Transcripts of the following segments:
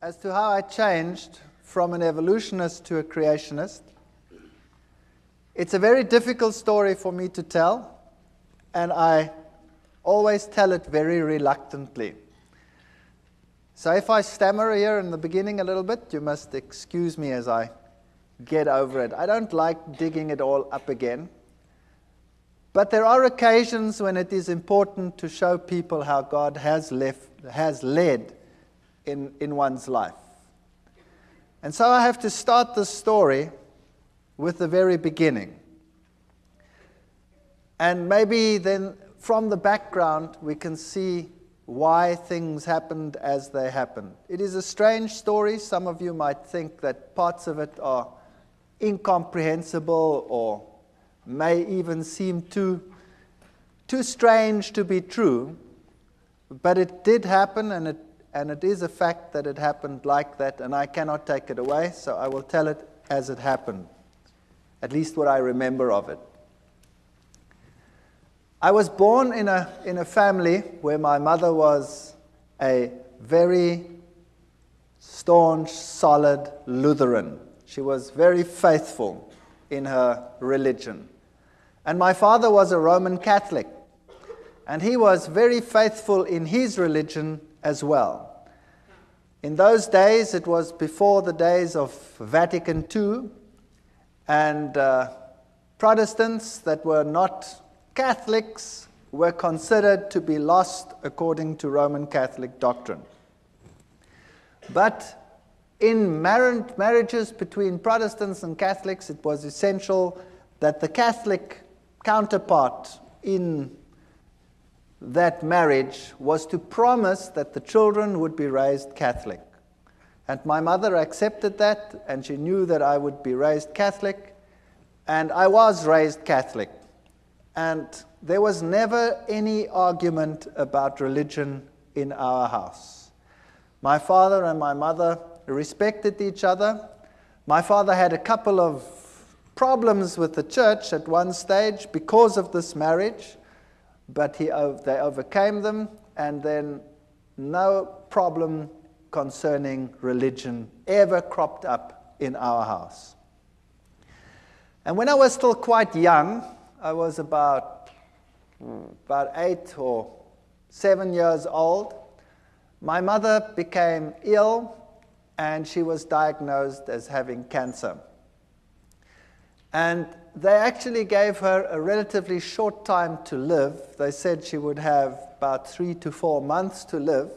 as to how I changed from an evolutionist to a creationist. It's a very difficult story for me to tell, and I always tell it very reluctantly. So if I stammer here in the beginning a little bit, you must excuse me as I get over it. I don't like digging it all up again. But there are occasions when it is important to show people how God has led in one's life. And so I have to start the story with the very beginning. And maybe then from the background we can see why things happened as they happened. It is a strange story. Some of you might think that parts of it are incomprehensible or may even seem too strange to be true. But it did happen, and it is a fact that it happened like that, and I cannot take it away, so I will tell it as it happened, at least what I remember of it. I was born in a family where my mother was a very staunch, solid Lutheran. She was very faithful in her religion. And my father was a Roman Catholic, and he was very faithful in his religion as well. In those days, it was before the days of Vatican II, and Protestants that were not Catholics were considered to be lost according to Roman Catholic doctrine. But in marriages between Protestants and Catholics, it was essential that the Catholic counterpart in that marriage was to promise that the children would be raised Catholic. And my mother accepted that, and she knew that I would be raised Catholic, and I was raised Catholic. And there was never any argument about religion in our house. My father and my mother respected each other. My father had a couple of problems with the church at one stage because of this marriage, but they overcame them, and then no problem concerning religion ever cropped up in our house. And when I was still quite young, I was about 8 or 7 years old, my mother became ill, and she was diagnosed as having cancer. And they actually gave her a relatively short time to live. They said she would have about 3 to 4 months to live.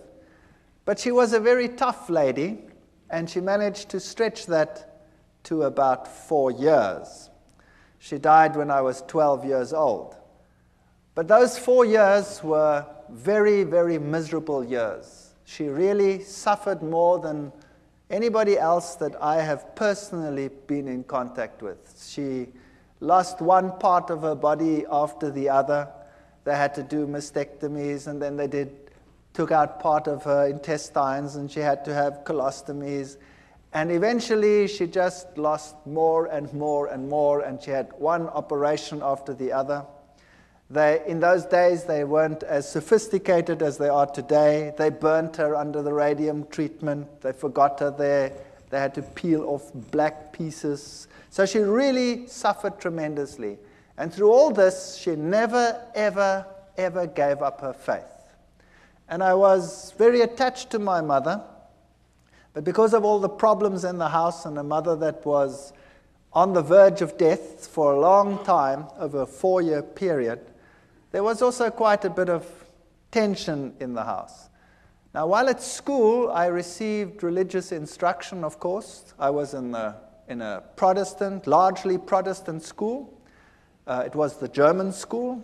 But she was a very tough lady, and she managed to stretch that to about 4 years. She died when I was 12 years old. But those 4 years were very, very miserable years. She really suffered more than anybody else that I have personally been in contact with. She lost one part of her body after the other. They had to do mastectomies, and then they took out part of her intestines, and she had to have colostomies. And eventually she just lost more and more and more, and she had one operation after the other. In those days, they weren't as sophisticated as they are today. They burnt her under the radium treatment. They forgot her there. They had to peel off black pieces. So she really suffered tremendously. And through all this, she never, ever, ever gave up her faith. And I was very attached to my mother. But because of all the problems in the house, and a mother that was on the verge of death for a long time, over a 4-year period, there was also quite a bit of tension in the house. Now, while at school, I received religious instruction, of course. I was in a Protestant, largely Protestant school. It was the German school.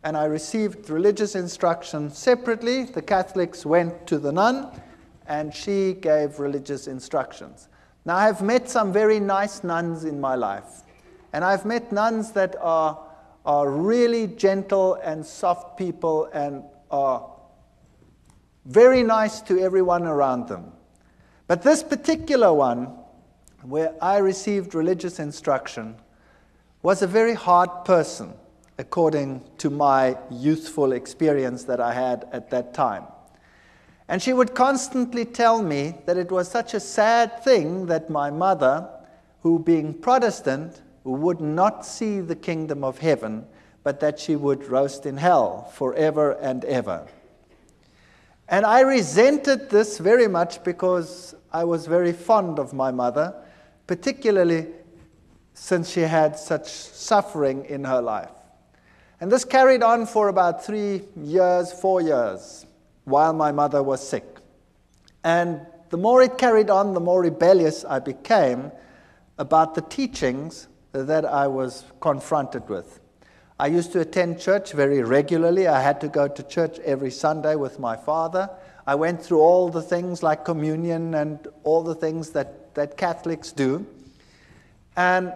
And I received religious instruction separately. The Catholics went to the nun, and she gave religious instructions. Now, I've met some very nice nuns in my life. And I've met nuns that are really gentle and soft people and are very nice to everyone around them. But this particular one, where I received religious instruction, was a very hard person, according to my youthful experience that I had at that time. And she would constantly tell me that it was such a sad thing that my mother, who being Protestant, would not see the kingdom of heaven, but that she would roast in hell forever and ever. And I resented this very much because I was very fond of my mother, particularly since she had such suffering in her life. And this carried on for about 4 years, while my mother was sick. And the more it carried on, the more rebellious I became about the teachings that I was confronted with. I used to attend church very regularly. I had to go to church every Sunday with my father. I went through all the things like communion and all the things that Catholics do. And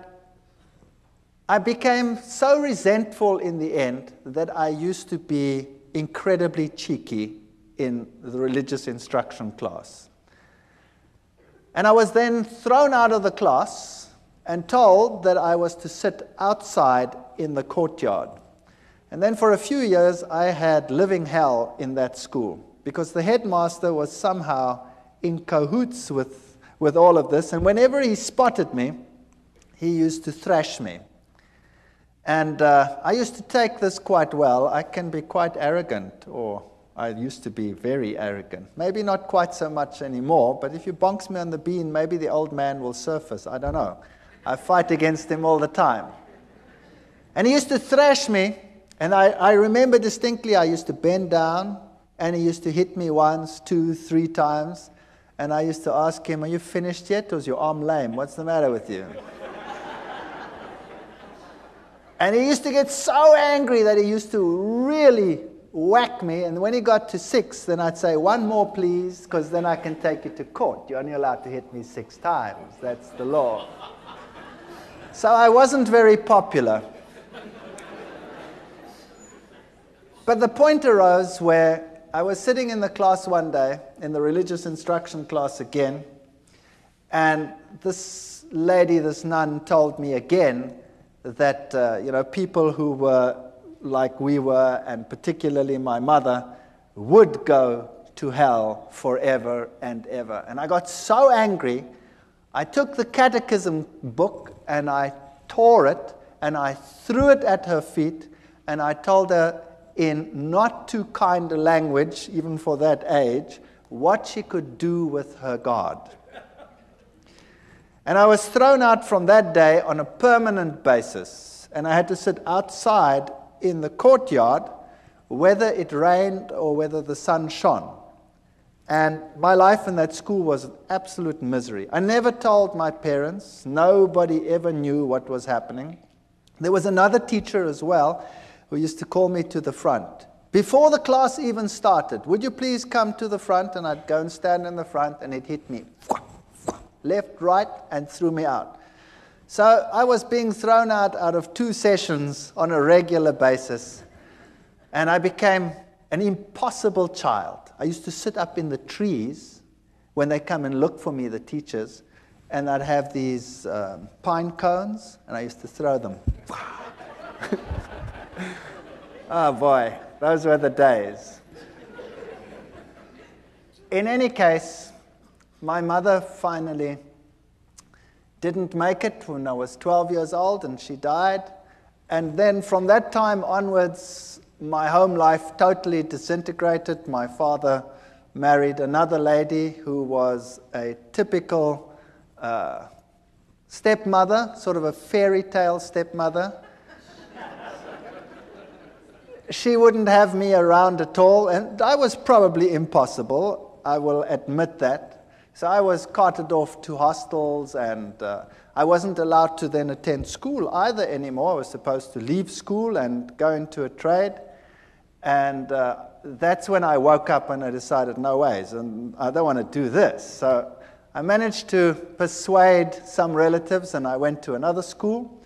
I became so resentful in the end that I used to be incredibly cheeky in the religious instruction class. And I was then thrown out of the class and told that I was to sit outside in the courtyard. And then for a few years I had living hell in that school because the headmaster was somehow in cahoots with all of this, and whenever he spotted me, he used to thrash me. And I used to take this quite well. I can be quite arrogant, or I used to be very arrogant. Maybe not quite so much anymore, but if you bonks me on the bean, maybe the old man will surface. I don't know. I fight against him all the time. And he used to thrash me, and I remember distinctly I used to bend down, and he used to hit me 1, 2, 3 times, and I used to ask him, "Are you finished yet, or is your arm lame? What's the matter with you?" And he used to get so angry that he used to really whack me, and when he got to 6, then I'd say, "1 more please, because then I can take you to court. You're only allowed to hit me 6 times. That's the law." So I wasn't very popular. But the point arose where I was sitting in the class one day, in the religious instruction class again, and this lady, this nun, told me again that people who were like we were, and particularly my mother, would go to hell forever and ever. And I got so angry, I took the catechism book and I tore it and I threw it at her feet, and I told her in not too kind a language, even for that age, what she could do with her God. And I was thrown out from that day on a permanent basis, and I had to sit outside in the courtyard, whether it rained or whether the sun shone. And my life in that school was an absolute misery. I never told my parents. Nobody ever knew what was happening. There was another teacher as well who used to call me to the front. Before the class even started, "Would you please come to the front?" And I'd go and stand in the front, and he'd hit me left, right, and threw me out. So I was being thrown out of 2 sessions on a regular basis, and I became an impossible child. I used to sit up in the trees when they come and look for me, the teachers, and I'd have these pine cones, and I used to throw them. Oh boy, those were the days. In any case, my mother finally didn't make it when I was 12 years old, and she died. And then from that time onwards, my home life totally disintegrated. My father married another lady who was a typical stepmother, sort of a fairy tale stepmother. She wouldn't have me around at all, and I was probably impossible, I will admit that. So I was carted off to hostels, and I wasn't allowed to then attend school either anymore. I was supposed to leave school and go into a trade. And that's when I woke up and I decided, no ways, and I don't want to do this. So I managed to persuade some relatives, and I went to another school.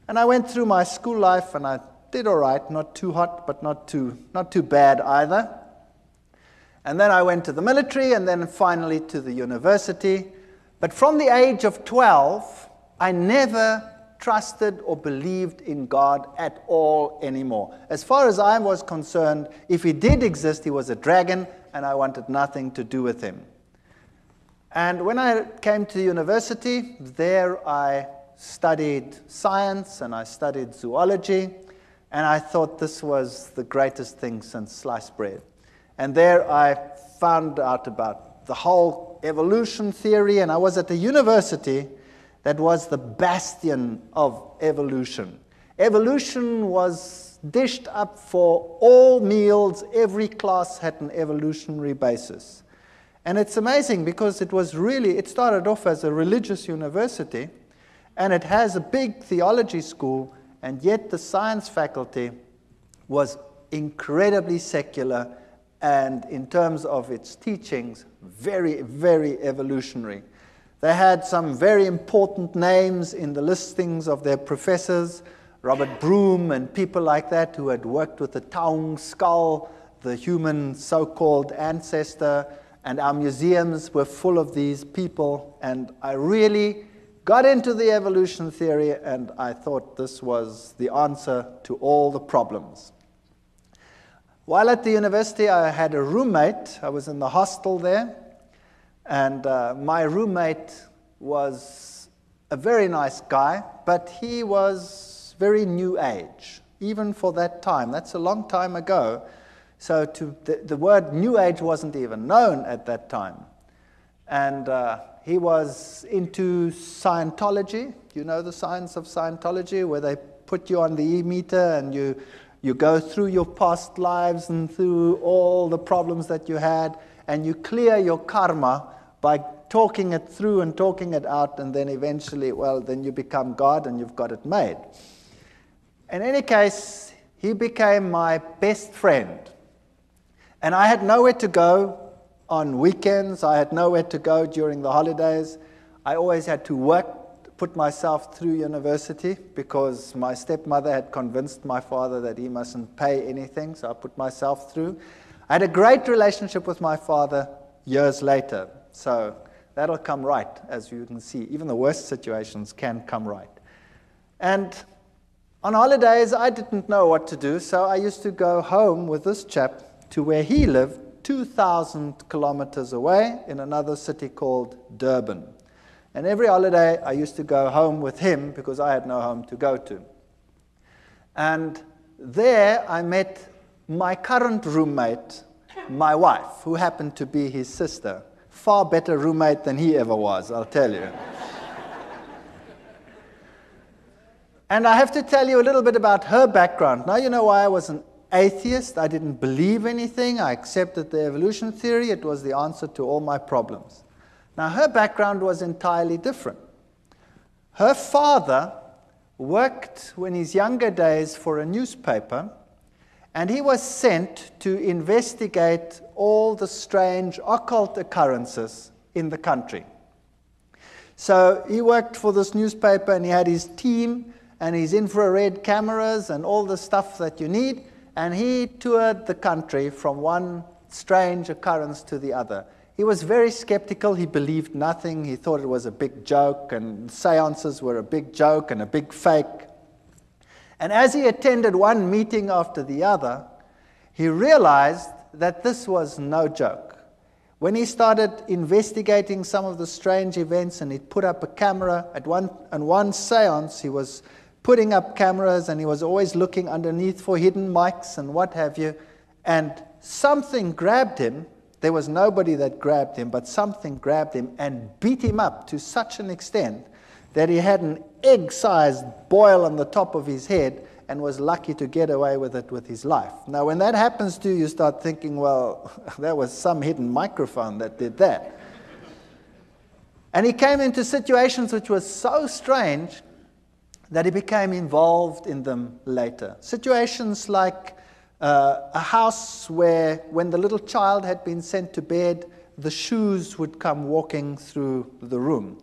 And I went through my school life, and I did all right, not too hot, but not too bad either. And then I went to the military, and then finally to the university. But from the age of 12, I never trusted or believed in God at all anymore. As far as I was concerned, if he did exist, he was a dragon, and I wanted nothing to do with him. And when I came to university, there I studied science and I studied zoology, and I thought this was the greatest thing since sliced bread. And there I found out about the whole evolution theory, and I was at a university that was the bastion of evolution. Evolution was dished up for all meals. Every class had an evolutionary basis. And it's amazing because it started off as a religious university, and it has a big theology school, and yet the science faculty was incredibly secular, and in terms of its teachings, very, very evolutionary. They had some very important names in the listings of their professors, Robert Broom and people like that who had worked with the Taung skull, the human so-called ancestor, and our museums were full of these people, and I really got into the evolution theory, and I thought this was the answer to all the problems. While at the university, I had a roommate. I was in the hostel there, and my roommate was a very nice guy, but he was very new age, even for that time. That's a long time ago. So the word New Age wasn't even known at that time. And he was into Scientology. You know the science of Scientology, where they put you on the e-meter and you go through your past lives and through all the problems that you had, and you clear your karma by talking it through and talking it out, and then eventually, well, then you become God and you've got it made. In any case, he became my best friend. And I had nowhere to go on weekends. I had nowhere to go during the holidays. I always had to work, put myself through university, because my stepmother had convinced my father that he mustn't pay anything, so I put myself through. I had a great relationship with my father years later, so that'll come right, as you can see. Even the worst situations can come right. And on holidays, I didn't know what to do, so I used to go home with this chap to where he lived, 2,000 kilometers away in another city called Durban. And every holiday I used to go home with him because I had no home to go to. And there I met my current roommate, my wife, who happened to be his sister. Far better roommate than he ever was, I'll tell you. And I have to tell you a little bit about her background. Now you know why I was an atheist. I didn't believe anything. I accepted the evolution theory. It was the answer to all my problems. Now, her background was entirely different. Her father worked in his younger days for a newspaper, and he was sent to investigate all the strange occult occurrences in the country. So he worked for this newspaper, and he had his team and his infrared cameras and all the stuff that you need. And he toured the country from one strange occurrence to the other. He was very skeptical. He believed nothing. He thought it was a big joke, and seances were a big joke and a big fake. And as he attended one meeting after the other, he realized that this was no joke. When he started investigating some of the strange events, and he'd put up a camera, on one seance he was putting up cameras, and he was always looking underneath for hidden mics and what have you, and something grabbed him. There was nobody that grabbed him, but something grabbed him and beat him up to such an extent that he had an egg-sized boil on the top of his head and was lucky to get away with it with his life. Now, when that happens to you, you start thinking, well, there was some hidden microphone that did that. And he came into situations which were so strange that he became involved in them later. Situations like a house where, when the little child had been sent to bed, the shoes would come walking through the room.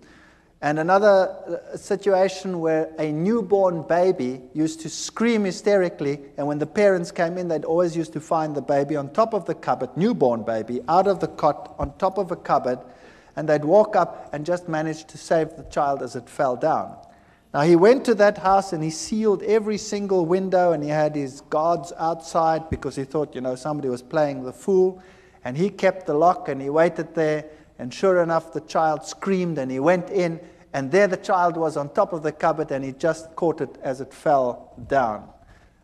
And another situation where a newborn baby used to scream hysterically, and when the parents came in, they'd always used to find the baby on top of the cupboard, newborn baby, out of the cot, on top of a cupboard, and they'd walk up and just manage to save the child as it fell down. Now, he went to that house and he sealed every single window, and he had his guards outside because he thought, somebody was playing the fool. And he kept the lock and he waited there, and sure enough the child screamed and he went in, and there the child was on top of the cupboard and he just caught it as it fell down.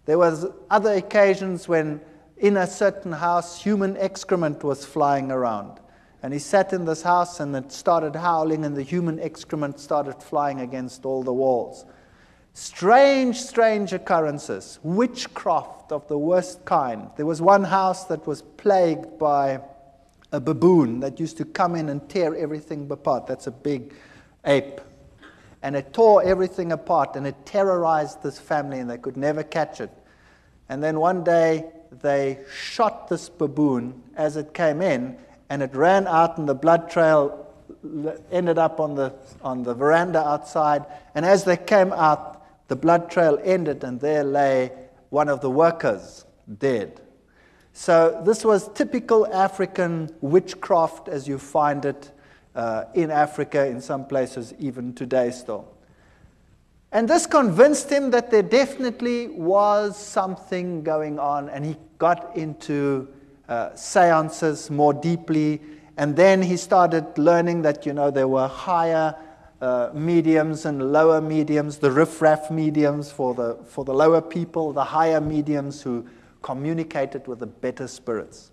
There was other occasions when in a certain house human excrement was flying around. And he sat in this house and it started howling and the human excrement started flying against all the walls. Strange, strange occurrences. Witchcraft of the worst kind. There was one house that was plagued by a baboon that used to come in and tear everything apart. That's a big ape. And it tore everything apart and it terrorized this family and they could never catch it. And then one day they shot this baboon as it came in, and it ran out and the blood trail ended up on the veranda outside. And as they came out, the blood trail ended and there lay one of the workers dead. So this was typical African witchcraft as you find it in Africa, in some places even today still. And this convinced him that there definitely was something going on, and he got into seances more deeply, and then he started learning that, there were higher mediums and lower mediums, the riff-raff mediums for the lower people, the higher mediums who communicated with the better spirits.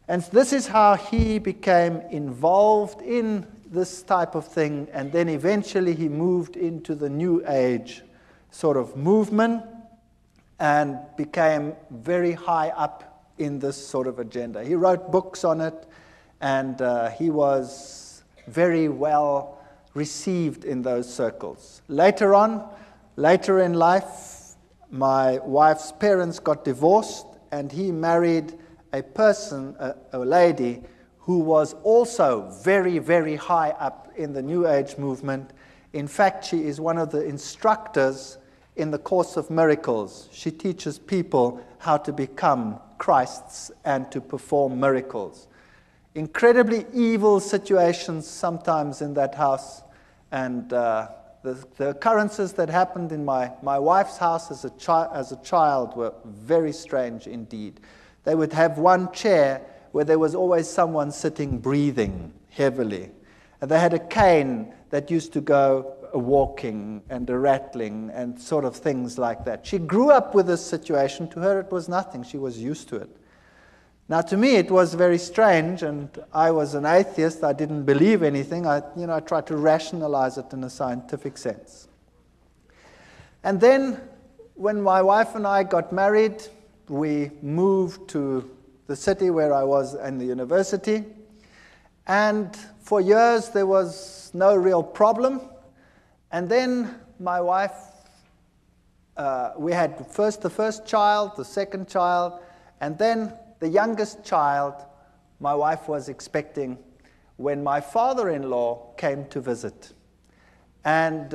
And this is how he became involved in this type of thing, and then eventually he moved into the New Age sort of movement and became very high up in this sort of agenda. He wrote books on it, and he was very well received in those circles. Later in life, my wife's parents got divorced, and he married a lady who was also very, very high up in the New Age movement. In fact, she is one of the instructors in the Course of Miracles. She teaches people how to become Christs and to perform miracles. Incredibly evil situations sometimes in that house, and the occurrences that happened in my wife's house as a child were very strange indeed. They would have one chair where there was always someone sitting breathing heavily. And they had a cane that used to go walking and a rattling and sort of things like that. She grew up with this situation. To her it was nothing. She was used to it. Now to me it was very strange, and I was an atheist. I didn't believe anything. I tried to rationalize it in a scientific sense. And then when my wife and I got married, we moved to the city where I was in the university, and for years there was no real problem. And then my wife, we had the first child, the second child, and then the youngest child my wife was expecting when my father-in-law came to visit. And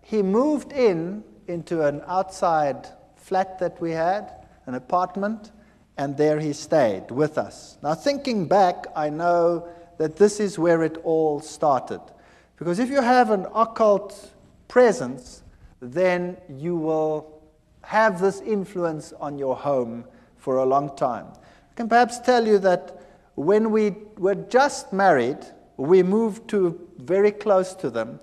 he moved into an outside flat that we had, an apartment, and there he stayed with us. Now thinking back, I know that this is where it all started. Because if you have an occult presence, then you will have this influence on your home for a long time. I can perhaps tell you that when we were just married, we moved very close to them,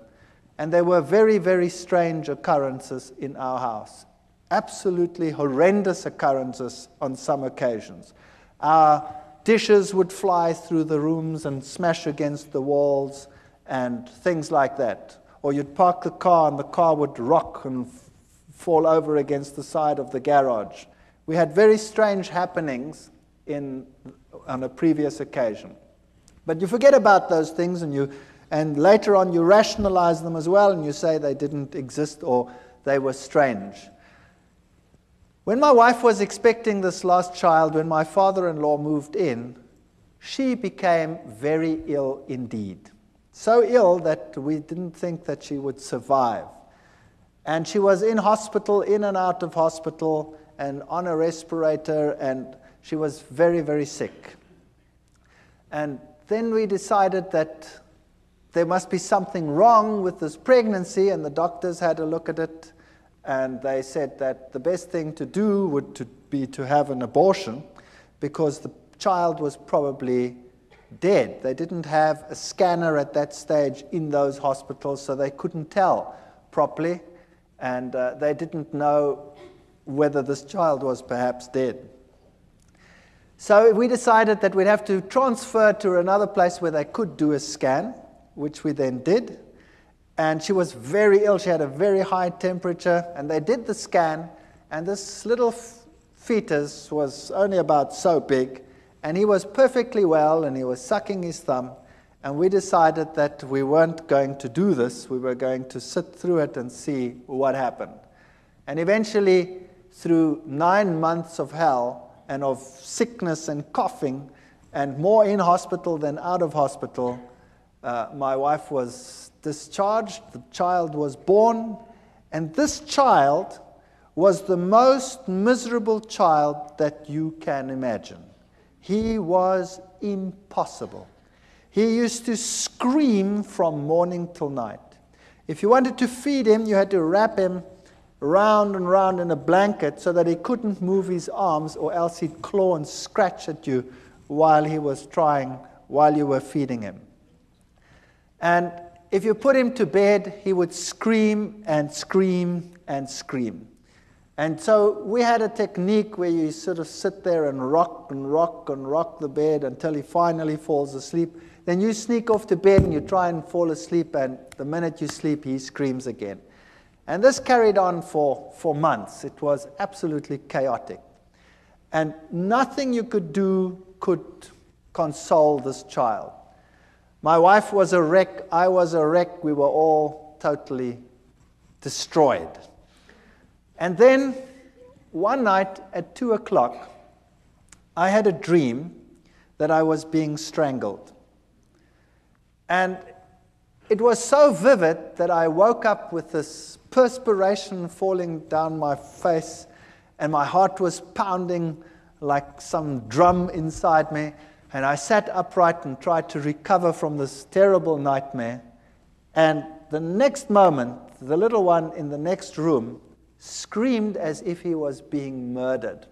and there were very, very strange occurrences in our house. Absolutely horrendous occurrences on some occasions. Our dishes would fly through the rooms and smash against the walls and things like that. Or you'd park the car and the car would rock and fall over against the side of the garage. We had very strange happenings on a previous occasion. But you forget about those things, and later on you rationalize them as well, and you say they didn't exist or they were strange. When my wife was expecting this last child, when my father-in-law moved in, she became very ill indeed. So ill that we didn't think that she would survive. And she was in hospital, in and out of hospital, and on a respirator, and she was very, very sick. And then we decided that there must be something wrong with this pregnancy, and the doctors had a look at it. And they said that the best thing to do would be to have an abortion, because the child was probably dead. They didn't have a scanner at that stage in those hospitals, so they couldn't tell properly, and they didn't know whether this child was perhaps dead. So we decided that we'd have to transfer to another place where they could do a scan, which we then did. And she was very ill. She had a very high temperature, and they did the scan, and this little fetus was only about so big, and he was perfectly well, and he was sucking his thumb, and we decided that we weren't going to do this. We were going to sit through it and see what happened. And eventually, through 9 months of hell and of sickness and coughing, and more in hospital than out of hospital, my wife was discharged, the child was born, and this child was the most miserable child that you can imagine. He was impossible. He used to scream from morning till night. If you wanted to feed him, you had to wrap him round and round in a blanket so that he couldn't move his arms, or else he'd claw and scratch at you while you were feeding him. And if you put him to bed, he would scream and scream and scream. And so we had a technique where you sort of sit there and rock and rock and rock the bed until he finally falls asleep. Then you sneak off to bed and you try and fall asleep, and the minute you sleep, he screams again. And this carried on for months. It was absolutely chaotic. And nothing you could do could console this child. My wife was a wreck, I was a wreck, we were all totally destroyed. And then one night at 2 o'clock, I had a dream that I was being strangled. And it was so vivid that I woke up with this perspiration falling down my face, and my heart was pounding like some drum inside me. And I sat upright and tried to recover from this terrible nightmare. And the next moment, the little one in the next room screamed as if he was being murdered.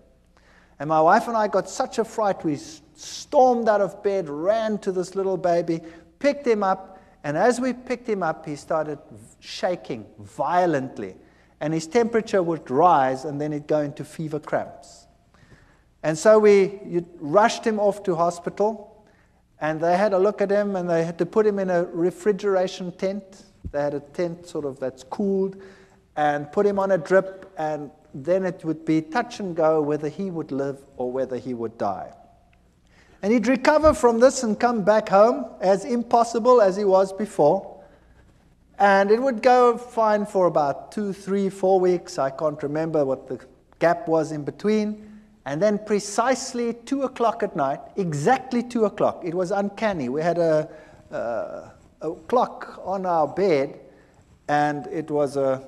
And my wife and I got such a fright, we stormed out of bed, ran to this little baby, picked him up, and as we picked him up, he started shaking violently. And his temperature would rise, and then he'd go into fever cramps. And so we rushed him off to hospital, and they had a look at him, and they had to put him in a refrigeration tent. They had a tent sort of that's cooled, and put him on a drip, and then it would be touch and go whether he would live or whether he would die. And he'd recover from this and come back home as impossible as he was before. And it would go fine for about 2, 3, 4 weeks. I can't remember what the gap was in between. And then precisely 2 o'clock at night, exactly 2 o'clock, it was uncanny. We had a clock on our bed, and it was a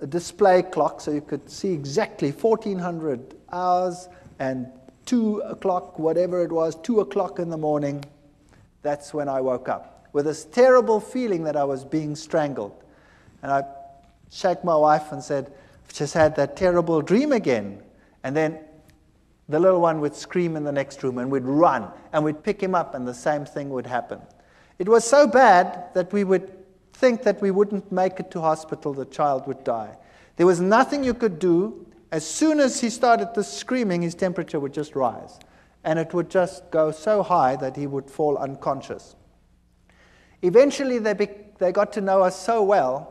display clock, so you could see exactly 1400 hours, and 2 o'clock, whatever it was, 2 o'clock in the morning, that's when I woke up, with this terrible feeling that I was being strangled. And I shook my wife and said, I've just had that terrible dream again. And then the little one would scream in the next room, and we'd run, and we'd pick him up, and the same thing would happen. It was so bad that we would think that we wouldn't make it to hospital, the child would die. There was nothing you could do. As soon as he started this screaming, his temperature would just rise, and it would just go so high that he would fall unconscious. Eventually, they got to know us so well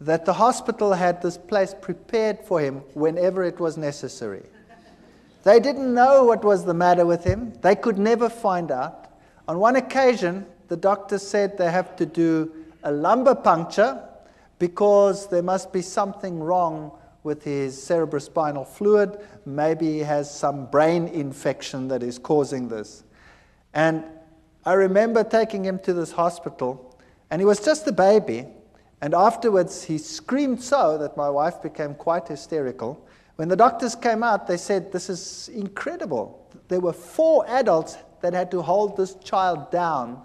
that the hospital had this place prepared for him whenever it was necessary. They didn't know what was the matter with him. They could never find out. On one occasion, the doctor said they have to do a lumbar puncture because there must be something wrong with his cerebrospinal fluid. Maybe he has some brain infection that is causing this. And I remember taking him to this hospital, and he was just a baby. And afterwards, he screamed so that my wife became quite hysterical. When the doctors came out, they said, this is incredible. There were 4 adults that had to hold this child down.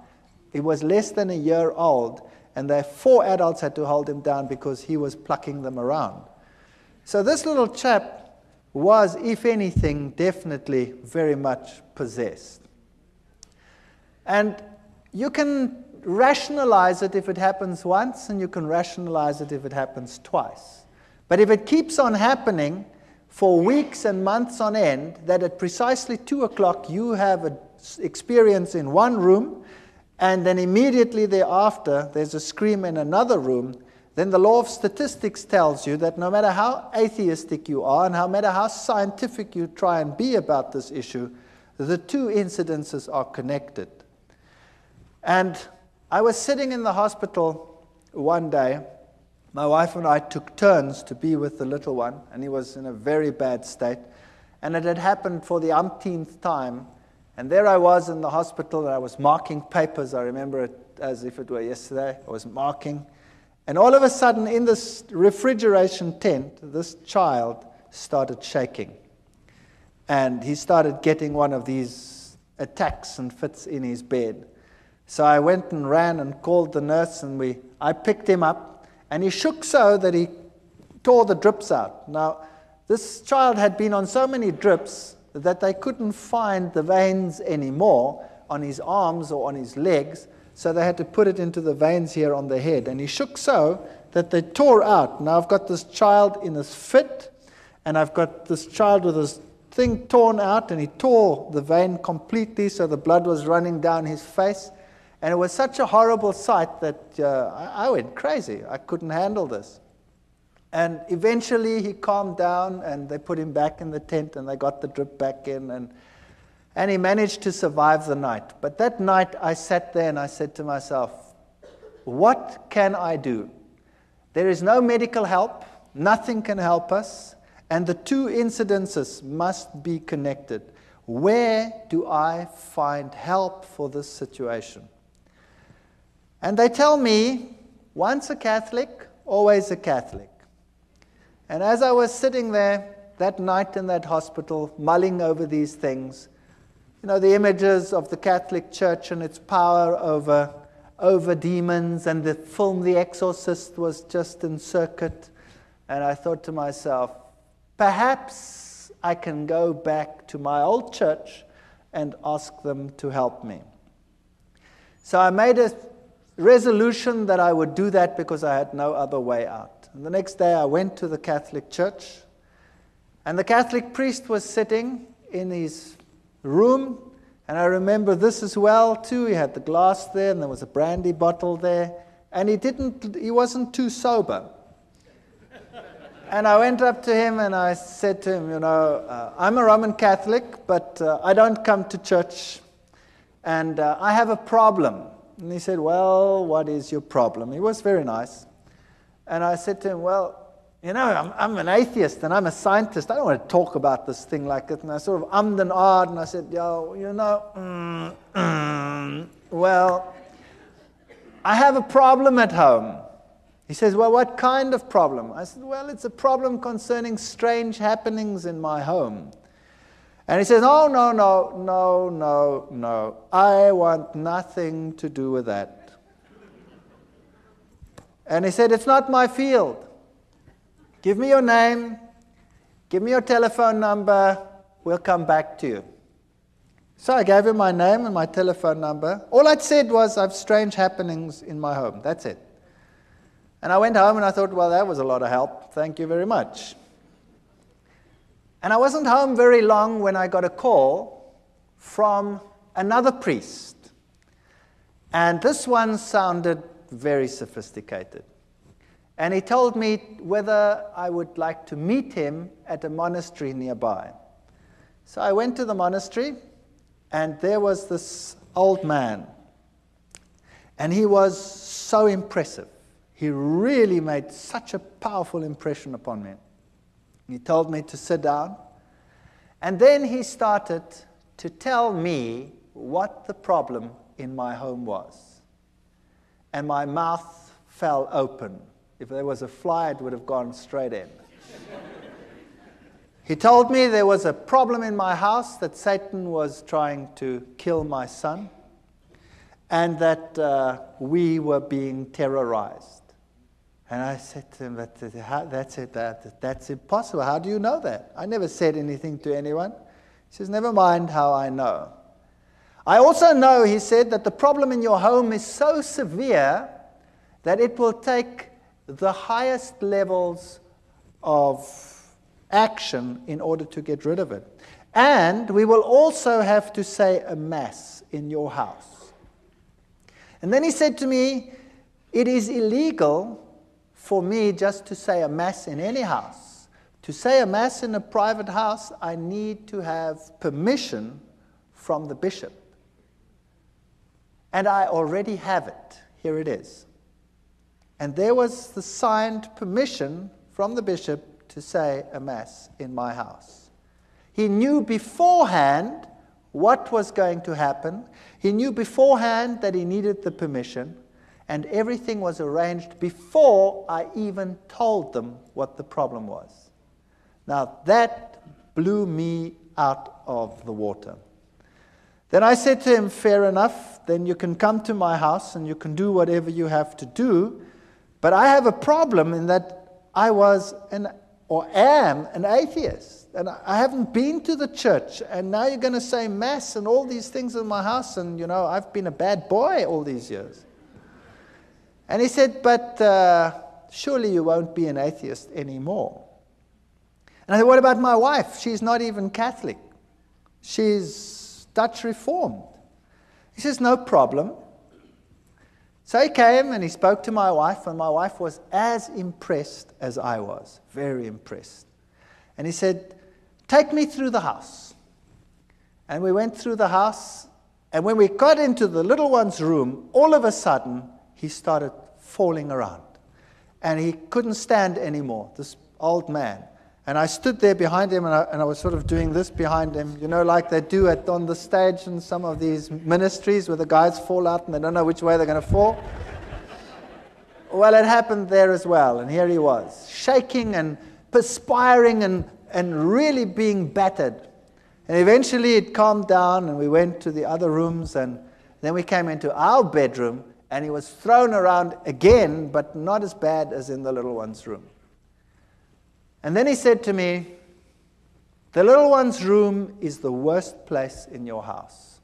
He was less than a year old, and the 4 adults had to hold him down because he was plucking them around. So this little chap was, if anything, definitely very much possessed. And you can rationalize it if it happens once, and you can rationalize it if it happens twice. But if it keeps on happening for weeks and months on end, that at precisely 2 o'clock you have an experience in one room, and then immediately thereafter there's a scream in another room, then the law of statistics tells you that no matter how atheistic you are and no matter how scientific you try and be about this issue, the two incidences are connected. And I was sitting in the hospital one day. My wife and I took turns to be with the little one, and he was in a very bad state. And it had happened for the umpteenth time. And there I was in the hospital, and I was marking papers. I remember it as if it were yesterday. I was marking. And all of a sudden, in this refrigeration tent, this child started shaking. And he started getting one of these attacks and fits in his bed. So I went and ran and called the nurse, and I picked him up, and he shook so that he tore the drips out. Now, this child had been on so many drips that they couldn't find the veins anymore on his arms or on his legs, so they had to put it into the veins here on the head. And he shook so that they tore out. Now I've got this child in this fit, and I've got this child with his thing torn out, and he tore the vein completely, so the blood was running down his face. And it was such a horrible sight that I went crazy. I couldn't handle this. And eventually he calmed down, and they put him back in the tent, and they got the drip back in, and he managed to survive the night. But that night I sat there and I said to myself, what can I do? There is no medical help. Nothing can help us. And the two incidences must be connected. Where do I find help for this situation? And they tell me, once a Catholic, always a Catholic. And as I was sitting there that night in that hospital, mulling over these things, the images of the Catholic Church and its power over demons, and the film The Exorcist was just in circuit. And I thought to myself, perhaps I can go back to my old church and ask them to help me. So I made a resolution that I would do that because I had no other way out. And the next day I went to the Catholic Church, and the Catholic priest was sitting in his room, and I remember this as well too. He had the glass there, and there was a brandy bottle there, and he wasn't too sober. And I went up to him and I said to him, I'm a Roman Catholic, but I don't come to church, and I have a problem. And he said, well, what is your problem? He was very nice. And I said to him, well, I'm an atheist and I'm a scientist. I don't want to talk about this thing like that. And I sort of ummed and ahed, and I said, well, I have a problem at home. He says, well, what kind of problem? I said, well, it's a problem concerning strange happenings in my home. And he says, oh, no, I want nothing to do with that. And he said, it's not my field. Give me your name, give me your telephone number, we'll come back to you. So I gave him my name and my telephone number. All I'd said was, I have strange happenings in my home. That's it. And I went home and I thought, well, that was a lot of help. Thank you very much. And I wasn't home very long when I got a call from another priest. And this one sounded very sophisticated. And he told me whether I would like to meet him at a monastery nearby. So I went to the monastery, and there was this old man. And he was so impressive. He really made such a powerful impression upon me. He told me to sit down, and then he started to tell me what the problem in my home was. And my mouth fell open. If there was a fly, it would have gone straight in. He told me there was a problem in my house, that Satan was trying to kill my son, and that we were being terrorized. And I said to him, that's impossible. How do you know that? I never said anything to anyone. He says, never mind how I know. I also know, he said, that the problem in your home is so severe that it will take the highest levels of action in order to get rid of it. And we will also have to say a mass in your house. And then he said to me, it is illegal for me just to say a mass in any house. To say a mass in a private house, I need to have permission from the bishop. And I already have it. Here it is. And there was the signed permission from the bishop to say a mass in my house. He knew beforehand what was going to happen. He knew beforehand that he needed the permission. And everything was arranged before I even told them what the problem was. Now that blew me out of the water. Then I said to him, fair enough, then you can come to my house and you can do whatever you have to do. But I have a problem in that I was am an atheist. And I haven't been to the church. And now you're going to say mass and all these things in my house. And, you know, I've been a bad boy all these years. And he said, but surely you won't be an atheist anymore. And I said, what about my wife? She's not even Catholic. She's Dutch Reformed. He says, no problem. So he came and he spoke to my wife, and my wife was as impressed as I was, very impressed. And he said, take me through the house. And we went through the house, and when we got into the little one's room, all of a sudden, he started falling around. And he couldn't stand anymore, this old man. And I stood there behind him, and I was sort of doing this behind him, you know, like they do on the stage in some of these ministries where the guys fall out and they don't know which way they're going to fall. Well, it happened there as well. And here he was, shaking and perspiring and really being battered. And eventually it calmed down, and we went to the other rooms, and then we came into our bedroom, and he was thrown around again, but not as bad as in the little one's room. And then he said to me, the little one's room is the worst place in your house.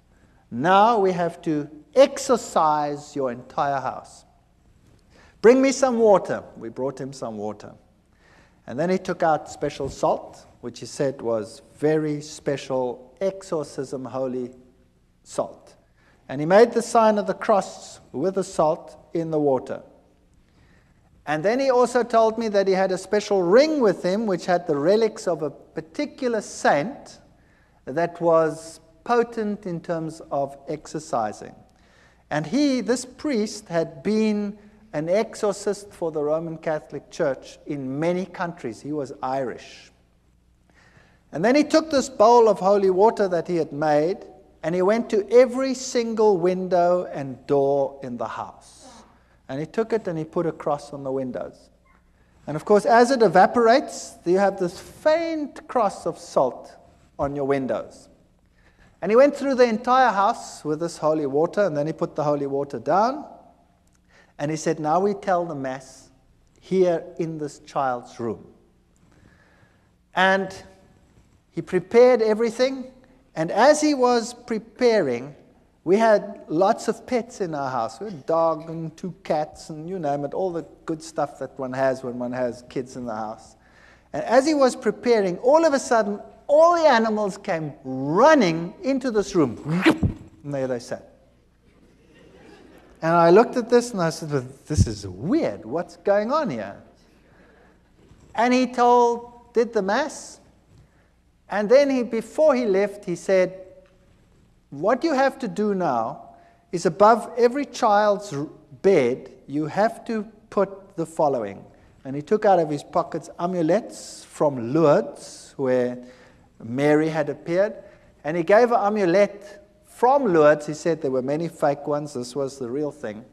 Now we have to exorcise your entire house. Bring me some water. We brought him some water. And then he took out special salt, which he said was very special exorcism holy salt. And he made the sign of the cross with the salt in the water. And then he also told me that he had a special ring with him which had the relics of a particular saint that was potent in terms of exorcising. And this priest, had been an exorcist for the Roman Catholic Church in many countries. He was Irish. And then he took this bowl of holy water that he had made, and he went to every single window and door in the house. And he took it and he put a cross on the windows. And of course, as it evaporates, you have this faint cross of salt on your windows. And he went through the entire house with this holy water, and then he put the holy water down. And he said, now we tell the Mass here in this child's room. And he prepared everything. And as he was preparing, we had lots of pets in our house. We had a dog and 2 cats and you name it, all the good stuff that one has when one has kids in the house. And as he was preparing, all of a sudden, all the animals came running into this room. And there they sat. And I looked at this and I said, well, this is weird. What's going on here? And he did the Mass. And then before he left, he said, what you have to do now is above every child's bed, you have to put the following. And he took out of his pockets amulets from Lourdes, where Mary had appeared. And he gave an amulet from Lourdes. He said there were many fake ones. This was the real thing.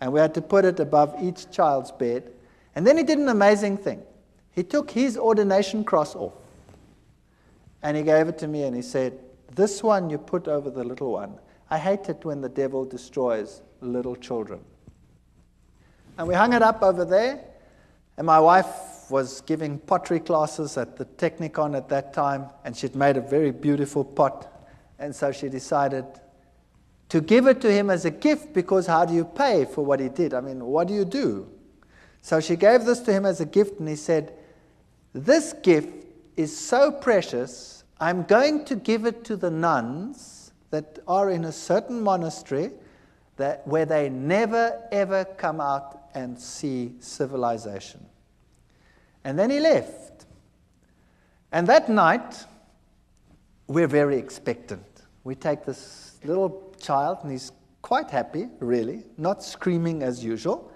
And we had to put it above each child's bed. And then he did an amazing thing. He took his ordination cross off. And he gave it to me and he said, this one you put over the little one. I hate it when the devil destroys little children. And we hung it up over there. And my wife was giving pottery classes at the Technicon at that time, and she'd made a very beautiful pot. And so she decided to give it to him as a gift, because how do you pay for what he did? I mean, what do you do? So she gave this to him as a gift, and he said, "This gift is so precious, I'm going to give it to the nuns that are in a certain monastery where they never ever come out and see civilization." And then he left. And that night, we're very expectant. We take this little child, and he's quite happy, really, not screaming as usual.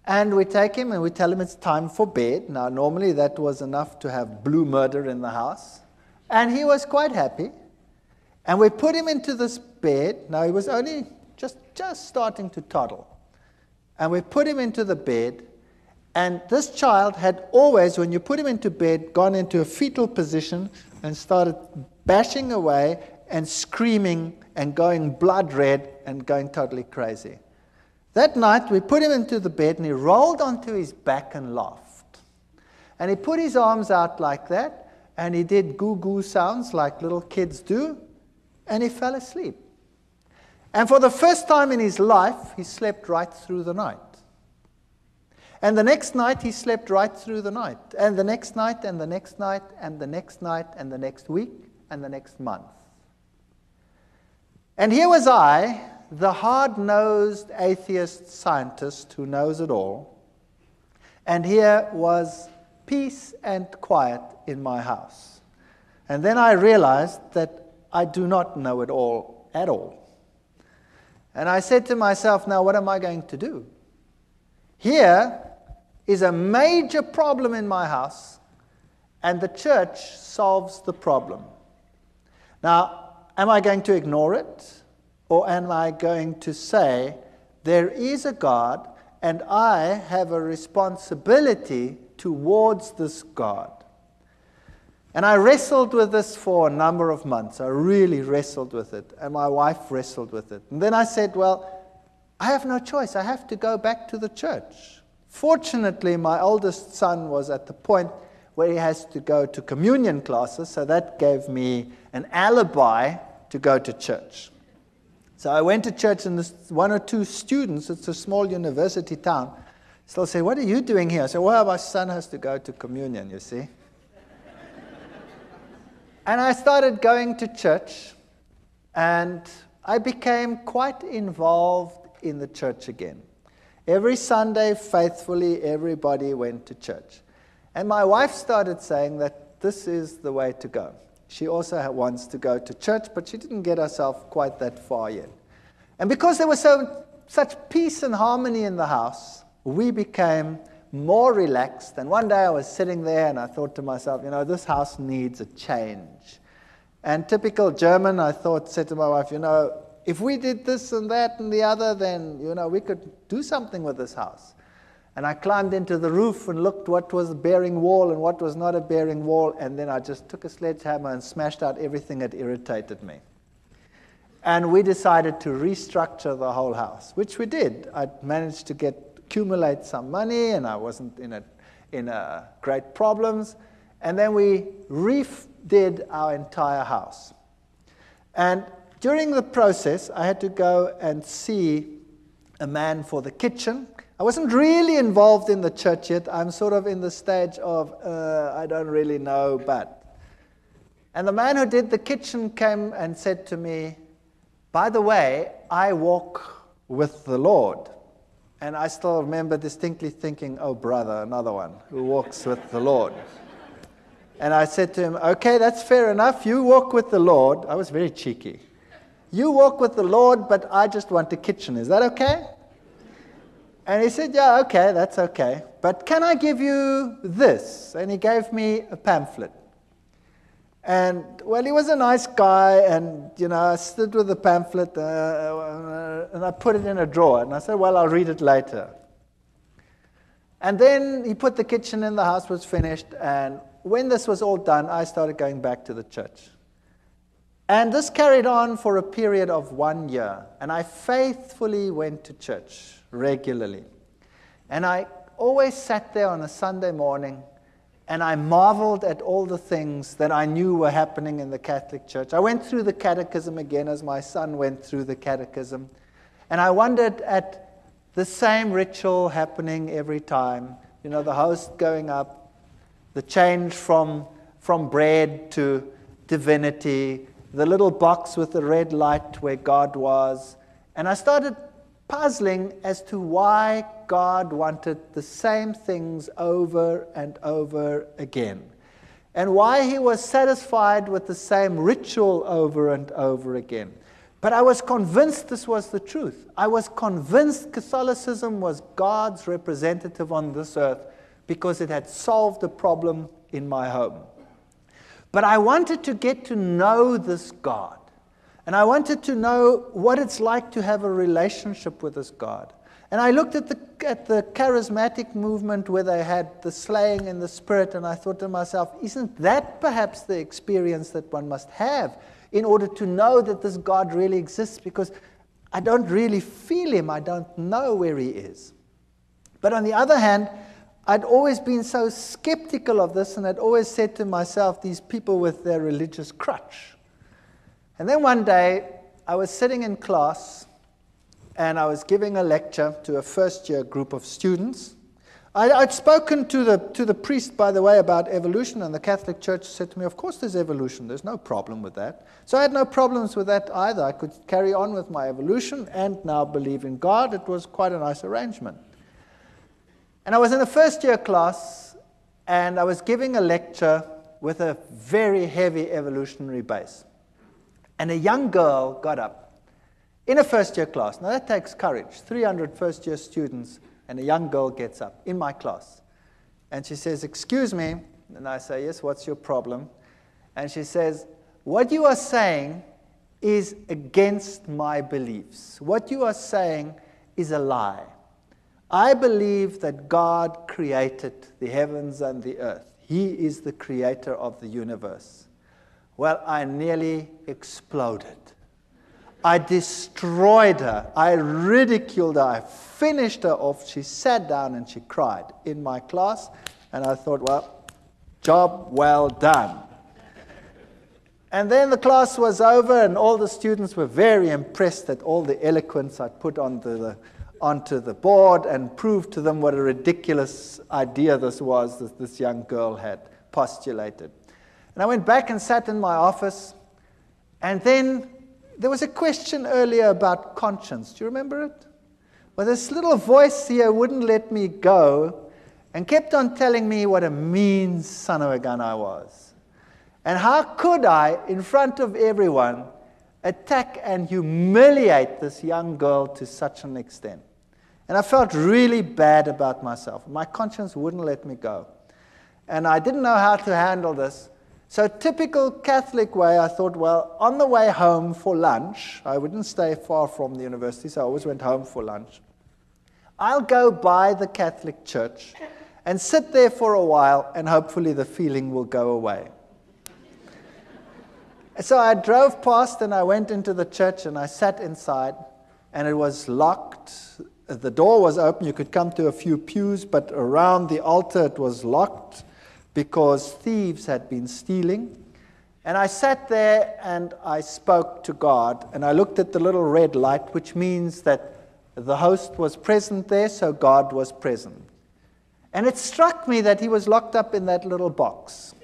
And we take him and we tell him it's time for bed. Now, normally that was enough to have blue murder in the house. And he was quite happy. And we put him into this bed. Now, he was only just starting to toddle. And we put him into the bed. And this child had always, when you put him into bed, gone into a fetal position and started bashing away and screaming and going blood red and going totally crazy. That night, we put him into the bed, and he rolled onto his back and laughed. And he put his arms out like that, and he did goo-goo sounds like little kids do, and he fell asleep. And for the first time in his life, he slept right through the night. And the next night, he slept right through the night. And the next night, and the next night, and the next night, and the next week, and the next month. And here was I, the hard-nosed atheist scientist who knows it all, and here was peace and quiet in my house. And then I realized that I do not know it all at all. And I said to myself, now what am I going to do? Here is a major problem in my house, and the church solves the problem. Now, am I going to ignore it? Or am I going to say, there is a God, and I have a responsibility towards this God? And I wrestled with this for a number of months. I really wrestled with it, and my wife wrestled with it. And then I said, well, I have no choice. I have to go back to the church. Fortunately, my oldest son was at the point where he has to go to communion classes, so that gave me an alibi to go to church. So I went to church, and one or two students, it's a small university town, still say, what are you doing here? I said, well, my son has to go to communion, you see. And I started going to church, and I became quite involved in the church again. Every Sunday, faithfully, everybody went to church. And my wife started saying that this is the way to go. She also wants to go to church, but she didn't get herself quite that far yet. And because there was such peace and harmony in the house, we became more relaxed. And one day I was sitting there, and I thought to myself, this house needs a change. And typical German, I said to my wife, if we did this and that and the other, then, we could do something with this house. And I climbed into the roof and looked what was a bearing wall and what was not a bearing wall, and then I just took a sledgehammer and smashed out everything that irritated me. And we decided to restructure the whole house, which we did. I managed to accumulate some money, and I wasn't in great problems. And then we redid our entire house. And during the process, I had to go and see a man for the kitchen. I wasn't really involved in the church yet. I'm sort of in the stage of, I don't really know, but. And the man who did the kitchen came and said to me, by the way, I walk with the Lord. And I still remember distinctly thinking, oh, brother, another one who walks with the Lord. And I said to him, okay, that's fair enough. You walk with the Lord. I was very cheeky. You walk with the Lord, but I just want a kitchen. Is that okay? And he said, yeah, okay, that's okay. But can I give you this? And he gave me a pamphlet. And, well, he was a nice guy, and, I stood with the pamphlet, and I put it in a drawer. And I said, well, I'll read it later. And then he put the kitchen in, the house was finished, and when this was all done, I started going back to the church. And this carried on for a period of 1 year, and I faithfully went to church regularly. And I always sat there on a Sunday morning and I marveled at all the things that I knew were happening in the Catholic Church. I went through the catechism again as my son went through the catechism. And I wondered at the same ritual happening every time. You know, the host going up, the change from bread to divinity, the little box with the red light where God was. And I started puzzling as to why God wanted the same things over and over again, and why he was satisfied with the same ritual over and over again. But I was convinced this was the truth. I was convinced Catholicism was God's representative on this earth because it had solved a problem in my home. But I wanted to get to know this God. And I wanted to know what it's like to have a relationship with this God. And I looked at the charismatic movement where they had the slaying in the spirit, and I thought to myself, isn't that perhaps the experience that one must have in order to know that this God really exists? Because I don't really feel him. I don't know where he is. But on the other hand, I'd always been so skeptical of this, and I'd always said to myself, these people with their religious crutch. And then one day, I was sitting in class, and I was giving a lecture to a first-year group of students. I'd spoken to the priest, by the way, about evolution, and the Catholic Church said to me, of course there's evolution, there's no problem with that. So I had no problems with that either. I could carry on with my evolution and now believe in God. It was quite a nice arrangement. And I was in a first-year class, and I was giving a lecture with a very heavy evolutionary base. And a young girl got up in a first-year class. Now that takes courage. 300 first-year students, and a young girl gets up in my class. And she says, excuse me. And I say, yes, what's your problem? And she says, what you are saying is against my beliefs. What you are saying is a lie. I believe that God created the heavens and the earth. He is the creator of the universe. Well, I nearly exploded. I destroyed her. I ridiculed her. I finished her off. She sat down and she cried in my class. And I thought, well, job well done. And then the class was over, and all the students were very impressed at all the eloquence I put onto the board and proved to them what a ridiculous idea this was that this young girl had postulated. And I went back and sat in my office, and then there was a question earlier about conscience. Do you remember it? Well, this little voice here wouldn't let me go and kept on telling me what a mean son of a gun I was. And how could I, in front of everyone, attack and humiliate this young girl to such an extent? And I felt really bad about myself. My conscience wouldn't let me go. And I didn't know how to handle this. So typical Catholic way, I thought, well, on the way home for lunch, I wouldn't stay far from the university, so I always went home for lunch. I'll go by the Catholic Church and sit there for a while, and hopefully the feeling will go away. So I drove past, and I went into the church, and I sat inside, and it was locked. The door was open. You could come to a few pews, but around the altar it was locked, because thieves had been stealing. And I sat there and I spoke to God, and I looked at the little red light, which means that the host was present there, so God was present. And it struck me that he was locked up in that little box.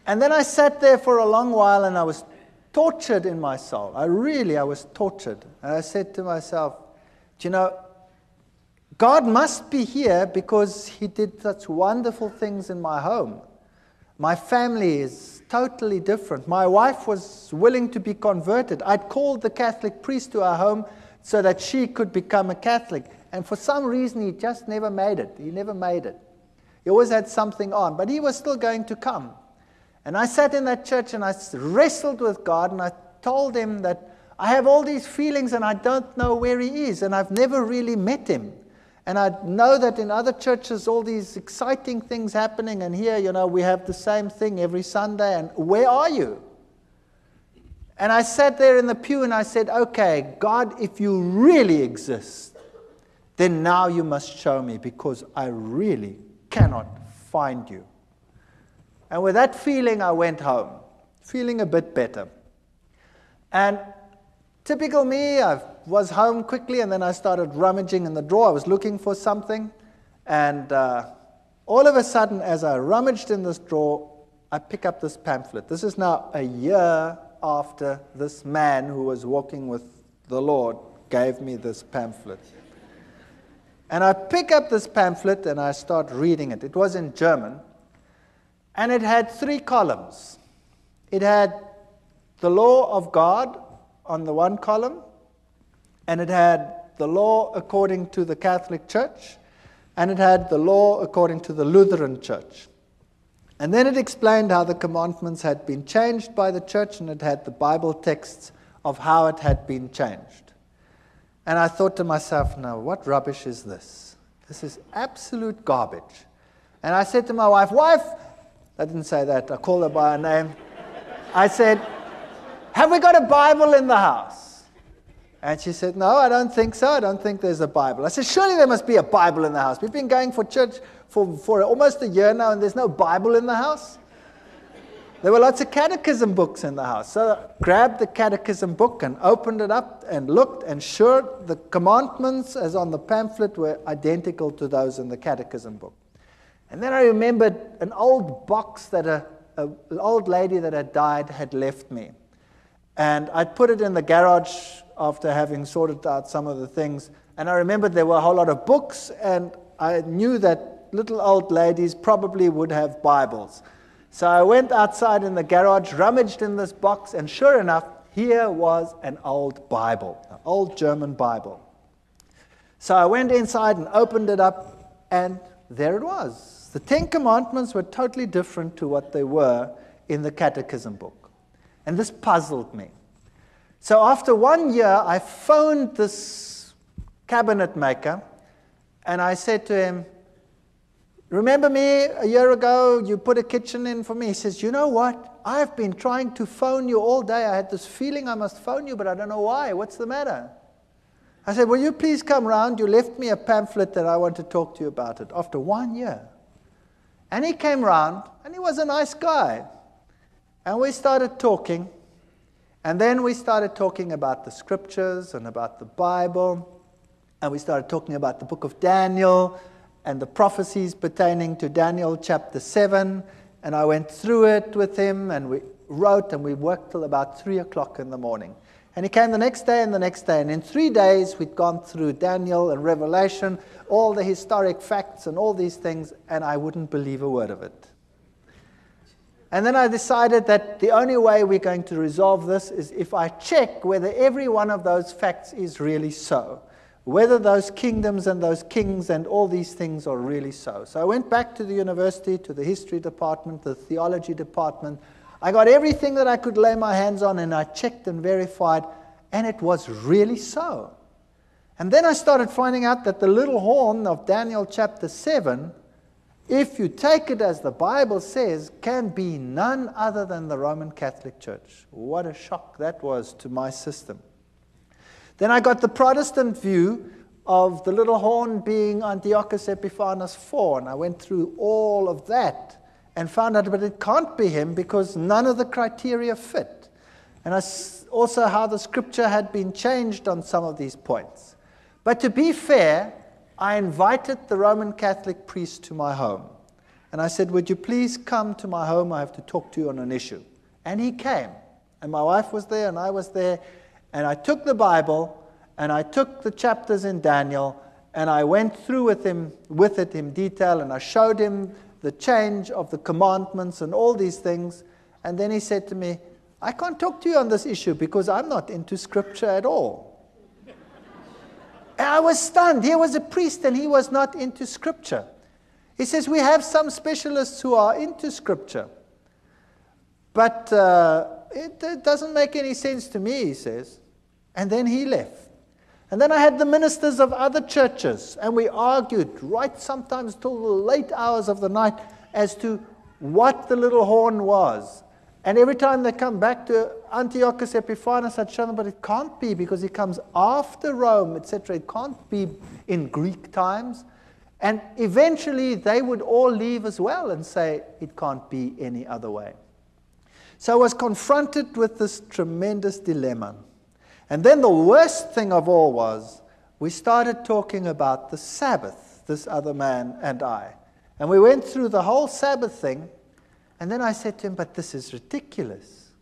And then I sat there for a long while, and I was tortured in my soul. I was tortured. And I said to myself, do you know, God must be here because he did such wonderful things in my home. My family is totally different. My wife was willing to be converted. I'd called the Catholic priest to our home so that she could become a Catholic. And for some reason, he just never made it. He never made it. He always had something on, but he was still going to come. And I sat in that church and I wrestled with God, and I told him that I have all these feelings and I don't know where he is, and I've never really met him. And I know that in other churches, all these exciting things happening, and here, you know, we have the same thing every Sunday, and where are you? And I sat there in the pew and I said, okay, God, if you really exist, then now you must show me, because I really cannot find you. And with that feeling, I went home, feeling a bit better. And typical me, I was home quickly, and then I started rummaging in the drawer. I was looking for something, and all of a sudden, as I rummaged in this drawer, I pick up this pamphlet. This is now a year after this man who was walking with the Lord gave me this pamphlet. And I pick up this pamphlet and I start reading it. It was in German, and it had 3 columns. It had the law of God on the one column, and it had the law according to the Catholic Church, and it had the law according to the Lutheran Church. And then it explained how the commandments had been changed by the church, and it had the Bible texts of how it had been changed. And I thought to myself, now, what rubbish is this? This is absolute garbage. And I said to my wife, I didn't say that, I called her by her name. I said, have we got a Bible in the house? And she said, no, I don't think so. I don't think there's a Bible. I said, surely there must be a Bible in the house. We've been going for church for almost a year now, and there's no Bible in the house. There were lots of catechism books in the house. So I grabbed the catechism book and opened it up and looked, and sure, the commandments as on the pamphlet were identical to those in the catechism book. And then I remembered an old box that an old lady that had died had left me. And I'd put it in the garage after having sorted out some of the things. And I remembered there were a whole lot of books, and I knew that little old ladies probably would have Bibles. So I went outside in the garage, rummaged in this box, and sure enough, here was an old Bible, an old German Bible. So I went inside and opened it up, and there it was. The 10 Commandments were totally different to what they were in the catechism book. And this puzzled me. So after 1 year, I phoned this cabinet maker, and I said to him, remember me a year ago, you put a kitchen in for me? He says, you know what? I've been trying to phone you all day. I had this feeling I must phone you, but I don't know why. What's the matter? I said, will you please come round? You left me a pamphlet that I want to talk to you about it after 1 year. And he came round, and he was a nice guy. And we started talking. And then we started talking about the scriptures and about the Bible. And we started talking about the book of Daniel and the prophecies pertaining to Daniel chapter 7. And I went through it with him, and we wrote, and we worked till about 3 o'clock in the morning. And he came the next day and the next day. And in 3 days, we'd gone through Daniel and Revelation, all the historic facts and all these things, and I wouldn't believe a word of it. And then I decided that the only way we're going to resolve this is if I check whether every one of those facts is really so. Whether those kingdoms and those kings and all these things are really so. So I went back to the university, to the history department, the theology department. I got everything that I could lay my hands on, and I checked and verified, and it was really so. And then I started finding out that the little horn of Daniel chapter 7, if you take it as the Bible says, can be none other than the Roman Catholic Church. What a shock that was to my system. Then I got the Protestant view of the little horn being Antiochus Epiphanes IV, and I went through all of that and found out, but it can't be him because none of the criteria fit. And also how the scripture had been changed on some of these points. But to be fair, I invited the Roman Catholic priest to my home. And I said, would you please come to my home? I have to talk to you on an issue. And he came. And my wife was there, and I was there. And I took the Bible, and I took the chapters in Daniel, and I went through with it in detail, and I showed him the change of the commandments and all these things. And then he said to me, I can't talk to you on this issue because I'm not into scripture at all. And I was stunned. Here was a priest, and he was not into scripture. He says, we have some specialists who are into scripture. But it doesn't make any sense to me, he says. And then he left. And then I had the ministers of other churches, and we argued right sometimes till the late hours of the night as to what the little horn was. And every time they come back to Antiochus Epiphanes, I'd show them, but it can't be because he comes after Rome, etc. It can't be in Greek times. And eventually they would all leave as well and say, it can't be any other way. So I was confronted with this tremendous dilemma. And then the worst thing of all was, we started talking about the Sabbath, this other man and I. And we went through the whole Sabbath thing. And then I said to him, but this is ridiculous.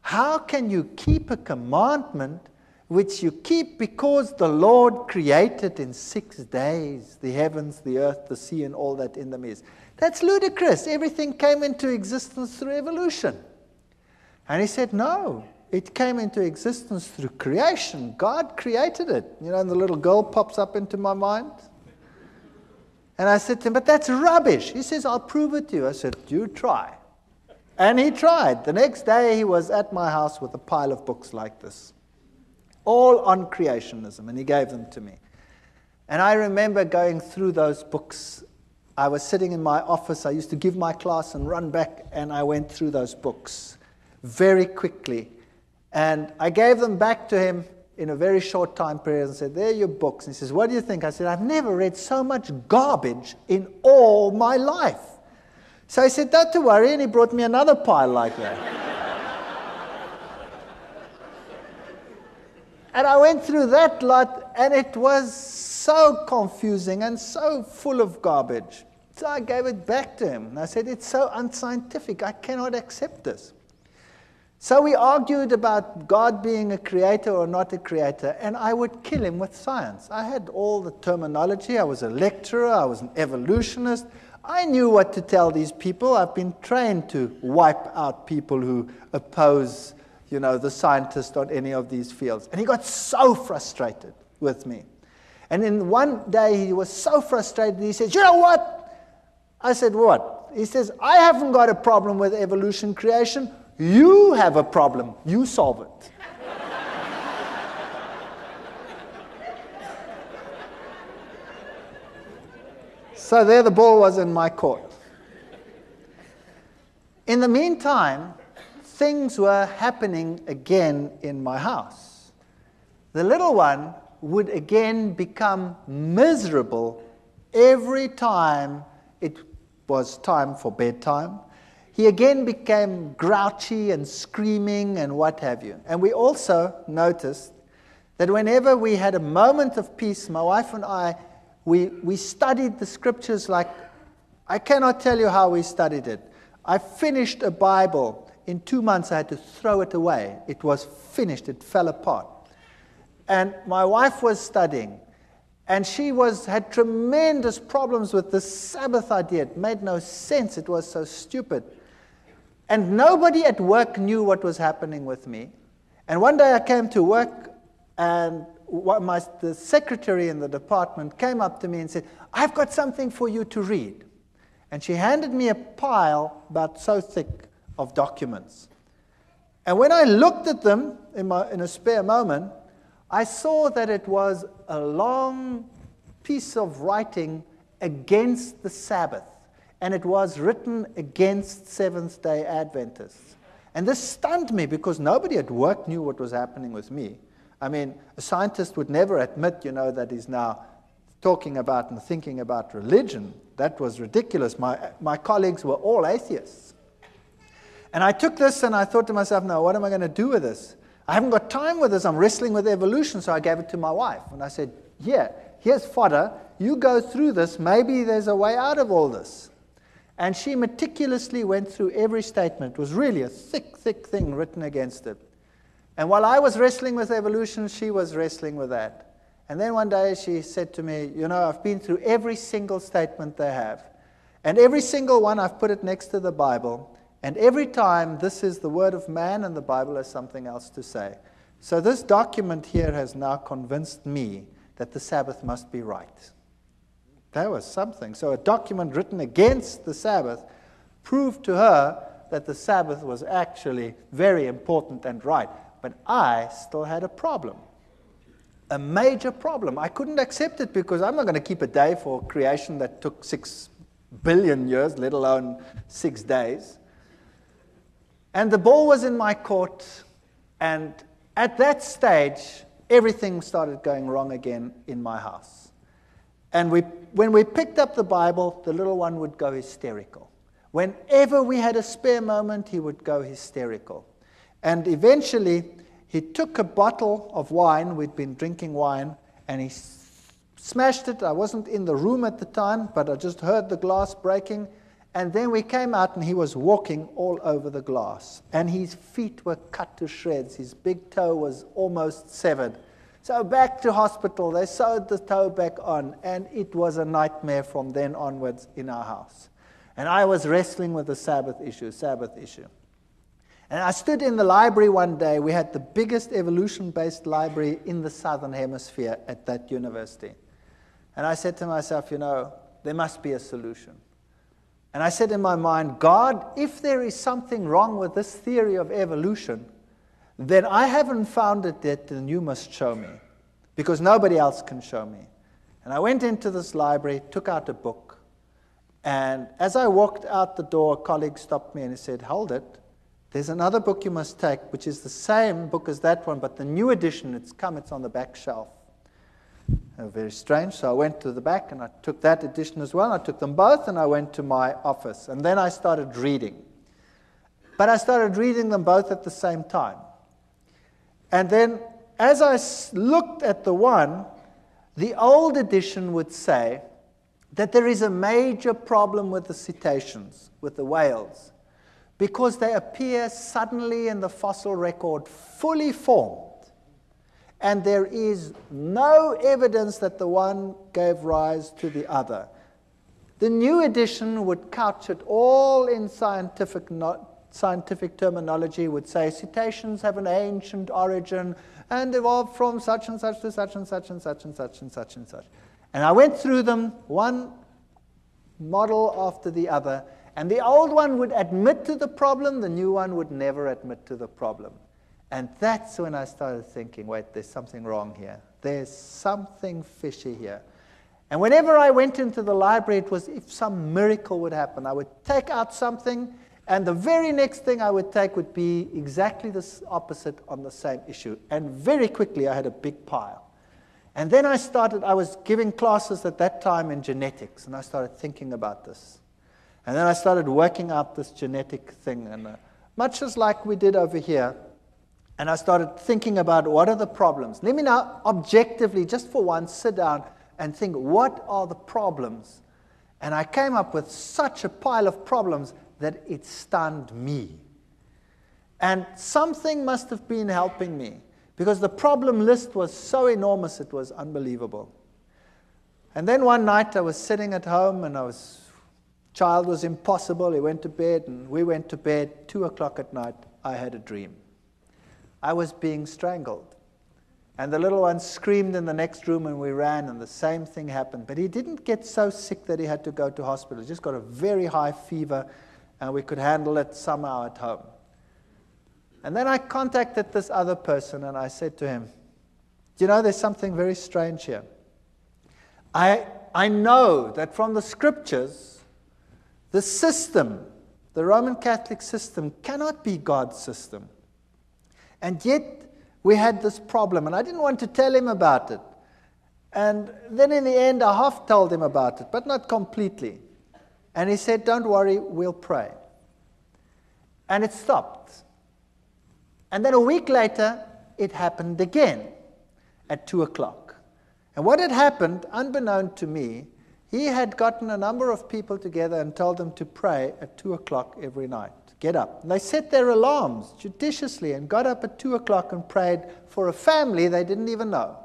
How can you keep a commandment which you keep because the Lord created in 6 days the heavens, the earth, the sea, and all that in them is? That's ludicrous. Everything came into existence through evolution. And he said, no, it came into existence through creation. God created it. You know, and the little girl pops up into my mind. And I said to him, but that's rubbish. He says, I'll prove it to you. I said, you try. And he tried. The next day he was at my house with a pile of books like this, all on creationism, and he gave them to me. And I remember going through those books. I was sitting in my office. I used to give my class and run back, and I went through those books very quickly. And I gave them back to him in a very short time period and said, there are your books. And he says, what do you think? I said, I've never read so much garbage in all my life. So he said, don't worry, and he brought me another pile like that. And I went through that lot, and it was so confusing and so full of garbage. So I gave it back to him. And I said, it's so unscientific, I cannot accept this. So we argued about God being a creator or not a creator, and I would kill him with science. I had all the terminology. I was a lecturer. I was an evolutionist. I knew what to tell these people. I've been trained to wipe out people who oppose, you know, the scientist on any of these fields. And he got so frustrated with me. And then one day he was so frustrated, he says, you know what? I said, what? He says, I haven't got a problem with evolution creation. You have a problem. You solve it. So there the ball was in my court. In the meantime, things were happening again in my house. The little one would again become miserable every time it was time for bedtime. He again became grouchy and screaming and what have you. And we also noticed that whenever we had a moment of peace, my wife and I, we studied the scriptures like, I cannot tell you how we studied it. I finished a Bible. In 2 months I had to throw it away. It was finished. It fell apart. And my wife was studying. And she had tremendous problems with the Sabbath idea. It made no sense. It was so stupid. And nobody at work knew what was happening with me. And one day I came to work, and the secretary in the department came up to me and said, I've got something for you to read. And she handed me a pile about so thick of documents. And when I looked at them in a spare moment, I saw that it was a long piece of writing against the Sabbath. And it was written against Seventh-day Adventists. And this stunned me because nobody at work knew what was happening with me. I mean, a scientist would never admit, you know, that he's now talking about and thinking about religion. That was ridiculous. My colleagues were all atheists. And I took this and I thought to myself, no, what am I going to do with this? I haven't got time with this. I'm wrestling with evolution. So I gave it to my wife. And I said, here's fodder. You go through this. Maybe there's a way out of all this. And she meticulously went through every statement. It was really a thick, thick thing written against it. And while I was wrestling with evolution, she was wrestling with that. And then one day she said to me, you know, I've been through every single statement they have. And every single one, I've put it next to the Bible. And every time, this is the word of man, and the Bible has something else to say. So this document here has now convinced me that the Sabbath must be right. That was something. So a document written against the Sabbath proved to her that the Sabbath was actually very important and right. But I still had a problem. A major problem. I couldn't accept it because I'm not going to keep a day for creation that took 6 billion years, let alone 6 days. And the ball was in my court, and at that stage, everything started going wrong again in my house. And when we picked up the Bible, the little one would go hysterical. Whenever we had a spare moment, he would go hysterical. And eventually, he took a bottle of wine, we'd been drinking wine, and he smashed it. I wasn't in the room at the time, but I just heard the glass breaking. And then we came out, and he was walking all over the glass. And his feet were cut to shreds. His big toe was almost severed. So back to hospital. They sewed the toe back on, and it was a nightmare from then onwards in our house. And I was wrestling with the Sabbath issue. And I stood in the library one day. We had the biggest evolution-based library in the Southern Hemisphere at that university. And I said to myself, there must be a solution. And I said in my mind, God, if there is something wrong with this theory of evolution, then I haven't found it yet, and you must show me, because nobody else can show me. And I went into this library, took out a book, and as I walked out the door, a colleague stopped me and he said, hold it. There's another book you must take, which is the same book as that one, but the new edition, it's on the back shelf. Very strange. So I went to the back and I took that edition as well. I took them both and I went to my office. And then I started reading. But I started reading them both at the same time. And then as I looked at the one, the old edition would say that there is a major problem with the cetaceans, with the whales, because they appear suddenly in the fossil record fully formed. And there is no evidence that the one gave rise to the other. The new edition would couch it all in scientific terminology, would say cetaceans have an ancient origin and evolved from such and such to such and such and such and such and such and such. And I went through them, one model after the other, and the old one would admit to the problem, the new one would never admit to the problem. And that's when I started thinking, wait, there's something wrong here. There's something fishy here. And whenever I went into the library, it was if some miracle would happen. I would take out something, and the very next thing I would take would be exactly the opposite on the same issue. And very quickly, I had a big pile. And then I was giving classes at that time in genetics, and I started thinking about this. And then I started working out this genetic thing, and much as like we did over here. And I started thinking about what are the problems. Let me now objectively, just for once, sit down and think, what are the problems? And I came up with such a pile of problems that it stunned me. And something must have been helping me, because the problem list was so enormous, it was unbelievable. And then one night I was sitting at home, and child was impossible. He went to bed, and we went to bed. 2 o'clock at night, I had a dream. I was being strangled. And the little one screamed in the next room, and we ran, and the same thing happened. But he didn't get so sick that he had to go to hospital. He just got a very high fever, and we could handle it somehow at home. And then I contacted this other person, and I said to him, there's something very strange here. I know that from the scriptures, the system, the Roman Catholic system, cannot be God's system. And yet, we had this problem, and I didn't want to tell him about it. And then in the end, I half told him about it, but not completely. And he said, don't worry, we'll pray. And it stopped. And then a week later, it happened again at 2 o'clock. And what had happened, unbeknown to me, he had gotten a number of people together and told them to pray at 2 o'clock every night. Get up. And they set their alarms judiciously and got up at 2 o'clock and prayed for a family they didn't even know.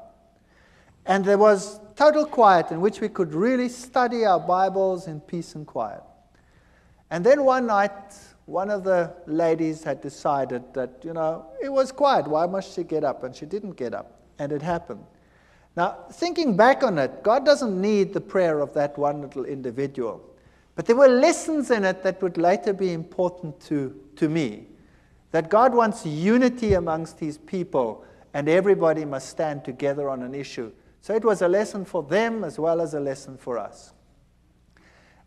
And there was total quiet in which we could really study our Bibles in peace and quiet. And then one night, one of the ladies had decided that, it was quiet. Why must she get up? And she didn't get up. And it happened. Now, thinking back on it, God doesn't need the prayer of that one little individual. But there were lessons in it that would later be important to me. That God wants unity amongst his people, and everybody must stand together on an issue. So it was a lesson for them as well as a lesson for us.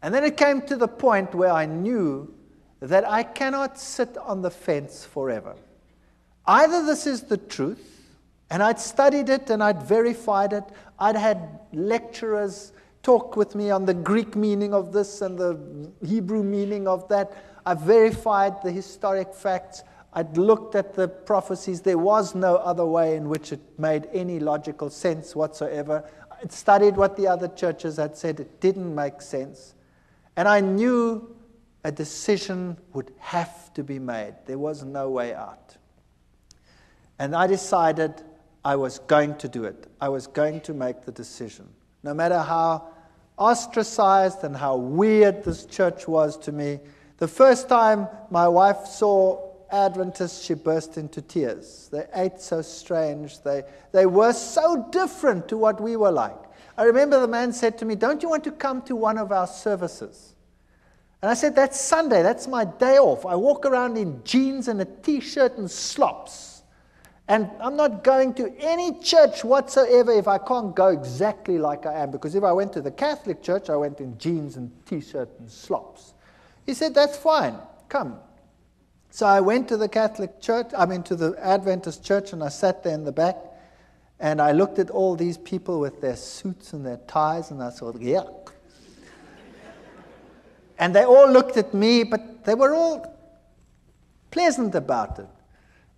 And then it came to the point where I knew that I cannot sit on the fence forever. Either this is the truth, and I'd studied it and I'd verified it. I'd had lecturers talk with me on the Greek meaning of this and the Hebrew meaning of that. I verified the historic facts. I'd looked at the prophecies. There was no other way in which it made any logical sense whatsoever. I'd studied what the other churches had said. It didn't make sense. And I knew a decision would have to be made. There was no way out. And I decided I was going to do it. I was going to make the decision. No matter how ostracized and how weird this church was to me, the first time my wife saw Adventists, she burst into tears. They ate so strange. They were so different to what we were like. I remember the man said to me, "Don't you want to come to one of our services?" And I said, "That's Sunday. That's my day off. I walk around in jeans and a T-shirt and slops. And I'm not going to any church whatsoever if I can't go exactly like I am. Because if I went to the Catholic church, I went in jeans and T-shirt and slops." He said, "That's fine. Come." So I went to the Catholic church, to the Adventist church, and I sat there in the back. And I looked at all these people with their suits and their ties, and I thought, yuck. And they all looked at me, but they were all pleasant about it.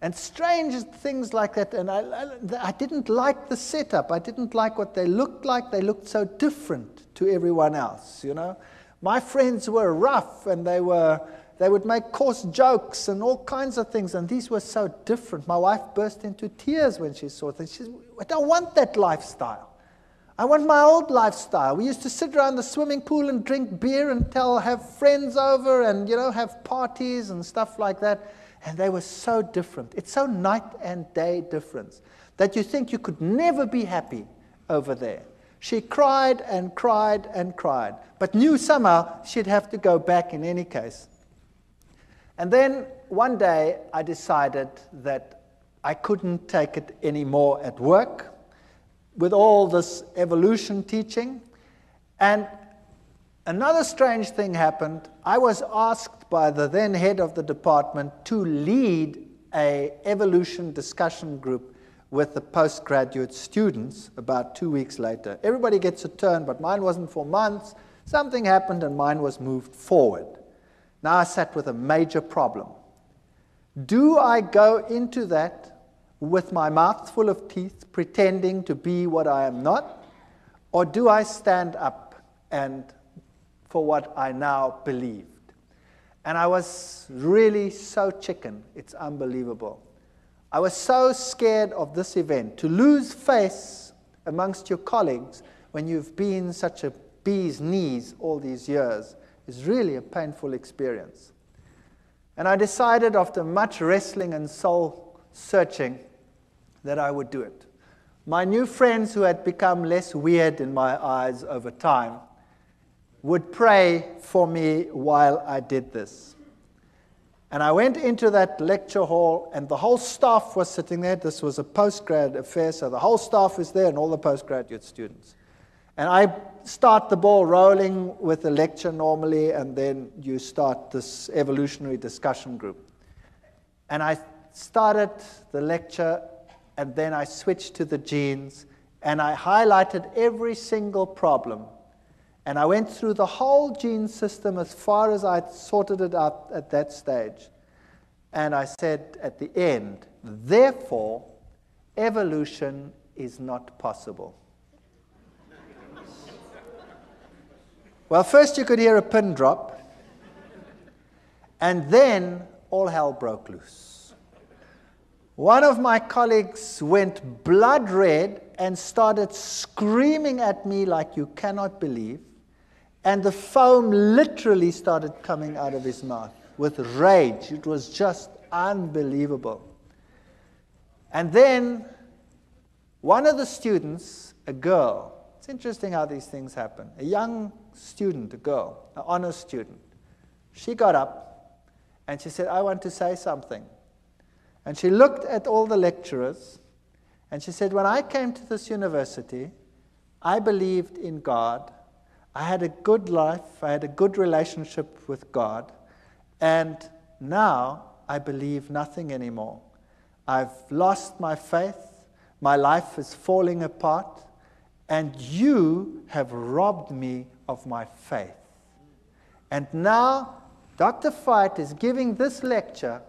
And strange things like that. And I didn't like the setup. I didn't like what they looked like. They looked so different to everyone else, you know. My friends were rough, and they would make coarse jokes and all kinds of things, and these were so different. My wife burst into tears when she saw things. She said, "I don't want that lifestyle. I want my old lifestyle. We used to sit around the swimming pool and drink beer and have friends over and, have parties and stuff like that." And they were so different. It's so night and day difference that you think you could never be happy over there. She cried and cried and cried, but knew somehow she'd have to go back in any case. And then one day I decided that I couldn't take it anymore at work with all this evolution teaching. And another strange thing happened. I was asked by the then head of the department to lead an evolution discussion group with the postgraduate students about 2 weeks later. Everybody gets a turn, but mine wasn't for months. Something happened and mine was moved forward. Now I sat with a major problem. Do I go into that with my mouth full of teeth, pretending to be what I am not? Or do I stand up and for what I now believed? And I was really so chicken, it's unbelievable. I was so scared of this event. To lose face amongst your colleagues when you've been such a bee's knees all these years is really a painful experience. And I decided after much wrestling and soul searching that I would do it. My new friends, who had become less weird in my eyes over time, would pray for me while I did this. And I went into that lecture hall, and the whole staff was sitting there. This was a postgrad affair, so the whole staff was there and all the postgraduate students. And I start the ball rolling with the lecture normally, and then you start this evolutionary discussion group. And I started the lecture, and then I switched to the genes, and I highlighted every single problem. And I went through the whole gene system as far as I'd sorted it out at that stage. And I said at the end, therefore, evolution is not possible. Well, first you could hear a pin drop, and then all hell broke loose. One of my colleagues went blood red and started screaming at me like you cannot believe. And the foam literally started coming out of his mouth with rage. It was just unbelievable. And then one of the students, a girl, it's interesting how these things happen, a young student, a girl, an honors student, she got up and she said, "I want to say something." And she looked at all the lecturers and she said, "When I came to this university, I believed in God. I had a good life, I had a good relationship with God, And now I believe nothing anymore. I've lost my faith. My life is falling apart. And you have robbed me of my faith. And now Dr. Veith is giving this lecture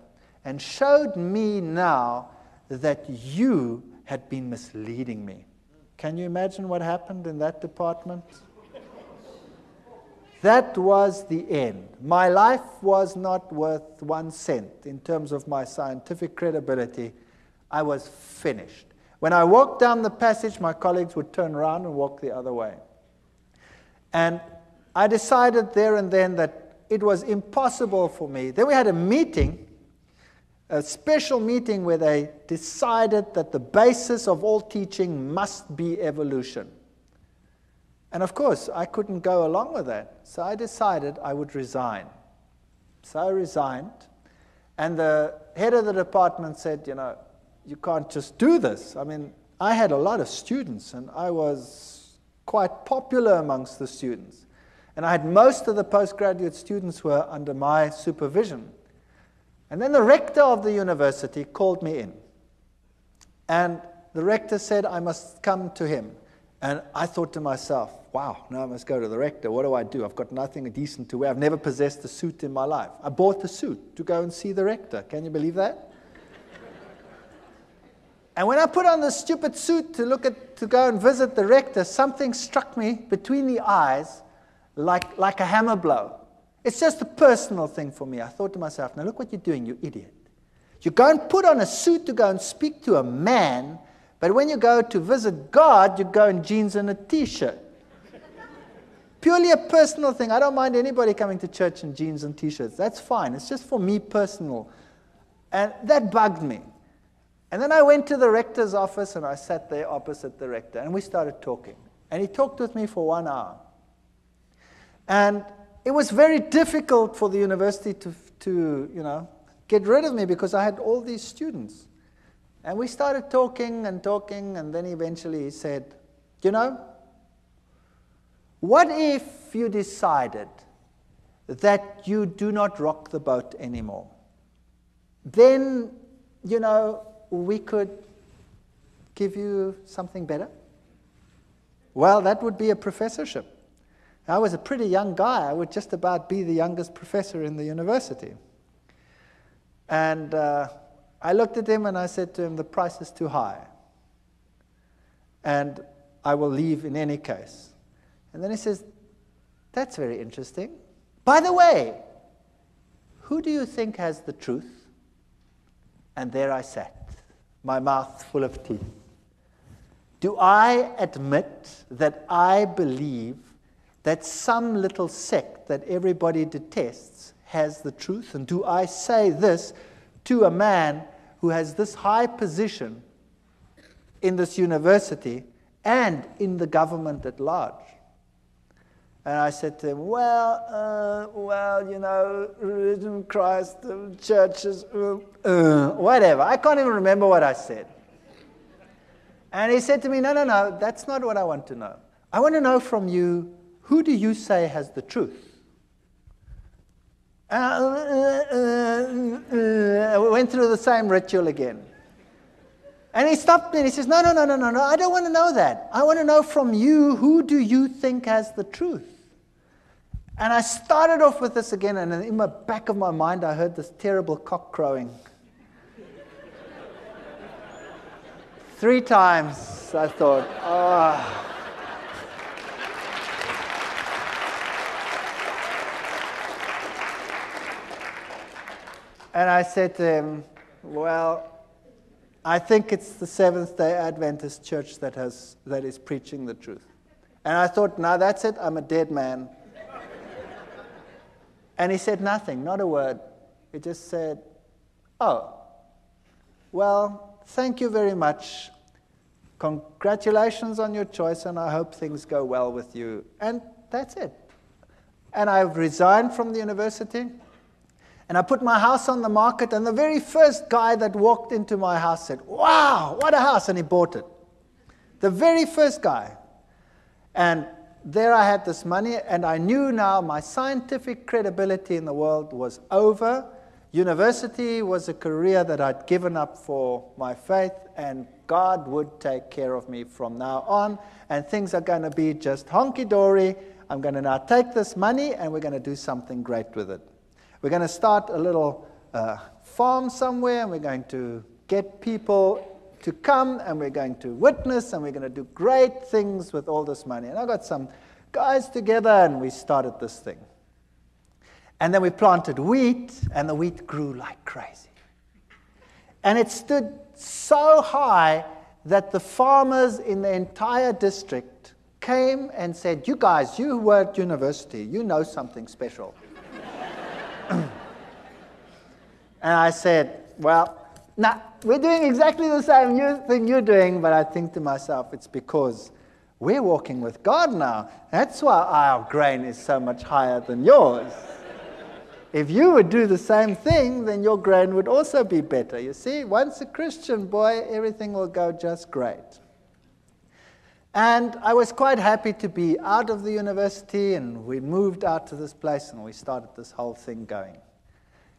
and showed me now that you had been misleading me. Can you imagine what happened in that department? That was the end. My life was not worth 1 cent in terms of my scientific credibility. I was finished. When I walked down the passage, my colleagues would turn around and walk the other way. And I decided there and then that it was impossible for me. Then we had a meeting, a special meeting where they decided that the basis of all teaching must be evolution. And of course, I couldn't go along with that. So I decided I would resign. So I resigned. And the head of the department said, you know, you can't just do this. I mean, I had a lot of students, and I was quite popular amongst the students. And I had most of the postgraduate students were under my supervision. And then the rector of the university called me in. And the rector said I must come to him. And I thought to myself, wow, now I must go to the rector. What do? I've got nothing decent to wear. I've never possessed a suit in my life. I bought the suit to go and see the rector. Can you believe that? And when I put on the stupid suit to go and visit the rector, something struck me between the eyes like a hammer blow. It's just a personal thing for me. I thought to myself, now look what you're doing, you idiot. You go and put on a suit to go and speak to a man, but when you go to visit God, you go in jeans and a t-shirt. Purely a personal thing. I don't mind anybody coming to church in jeans and t-shirts. That's fine. It's just for me personal. And that bugged me. And then I went to the rector's office, and I sat there opposite the rector, and we started talking. And he talked with me for 1 hour. And it was very difficult for the university to get rid of me because I had all these students. And we started talking, and then eventually he said, you know, what if you decided that you do not rock the boat anymore? Then, you know, we could give you something better. Well, that would be a professorship. I was a pretty young guy. I would just about be the youngest professor in the university. And I looked at him and I said to him, the price is too high. And I will leave in any case. And then he says, that's very interesting. By the way, who do you think has the truth? And there I sat, my mouth full of teeth. Do I admit that I believe that some little sect that everybody detests has the truth? And do I say this to a man who has this high position in this university and in the government at large? And I said to him, well, you know, religion, Christ, churches, whatever. I can't even remember what I said. And he said to me, no, that's not what I want to know. I want to know from you, who do you say has the truth? We went through the same ritual again. And he stopped me and he says, no, I don't want to know that. I want to know from you, who do you think has the truth? And I started off with this again, and in the back of my mind, I heard this terrible cock crowing. 3 times, I thought, oh. And I said to him, well, I think it's the Seventh-day Adventist church that is preaching the truth. And I thought, no, that's it, I'm a dead man. And he said nothing, not a word. He just said, oh, well, thank you very much. Congratulations on your choice, and I hope things go well with you. And that's it. And I've resigned from the university. And I put my house on the market, and the very first guy that walked into my house said, wow, what a house, and he bought it. The very first guy. And there I had this money, and I knew now my scientific credibility in the world was over. University was a career that I'd given up for my faith, and God would take care of me from now on, and things are going to be just honky-dory. I'm going to now take this money, and we're going to do something great with it. We're going to start a little farm somewhere, and we're going to get people to come, and we're going to witness, and we're going to do great things with all this money. And I got some guys together, and we started this thing. And then we planted wheat, and the wheat grew like crazy. And it stood so high that the farmers in the entire district came and said, "You guys, you were at university, you know something special." And I said, "Well, nah, we're doing exactly the same thing you're doing," but I think to myself, it's because we're walking with God now. That's why our grain is so much higher than yours. If you would do the same thing, then your grain would also be better. You see, once a Christian boy, everything will go just great. And I was quite happy to be out of the university, and we moved out to this place, and we started this whole thing going.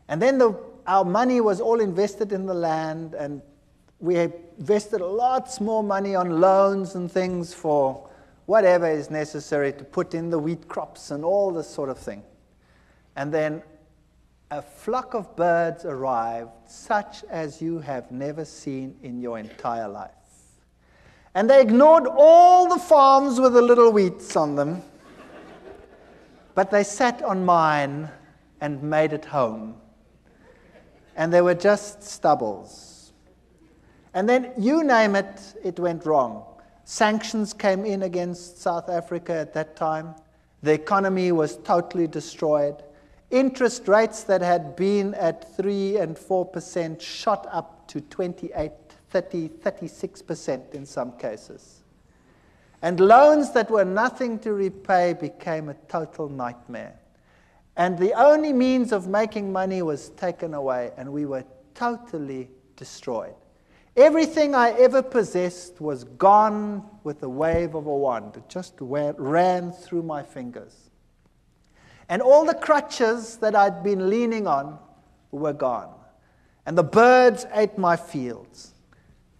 And then our money was all invested in the land, and we invested lots more money on loans and things for whatever is necessary to put in the wheat crops and all this sort of thing. And then a flock of birds arrived, such as you have never seen in your entire life. And they ignored all the farms with the little wheats on them, but they sat on mine and made it home. And they were just stubbles. And then, you name it, it went wrong. Sanctions came in against South Africa at that time. The economy was totally destroyed. Interest rates that had been at 3 and 4% shot up to 28, 30, 36% in some cases. And loans that were nothing to repay became a total nightmare. And the only means of making money was taken away, and we were totally destroyed. Everything I ever possessed was gone with a wave of a wand. It just ran through my fingers. And all the crutches that I'd been leaning on were gone. And the birds ate my fields.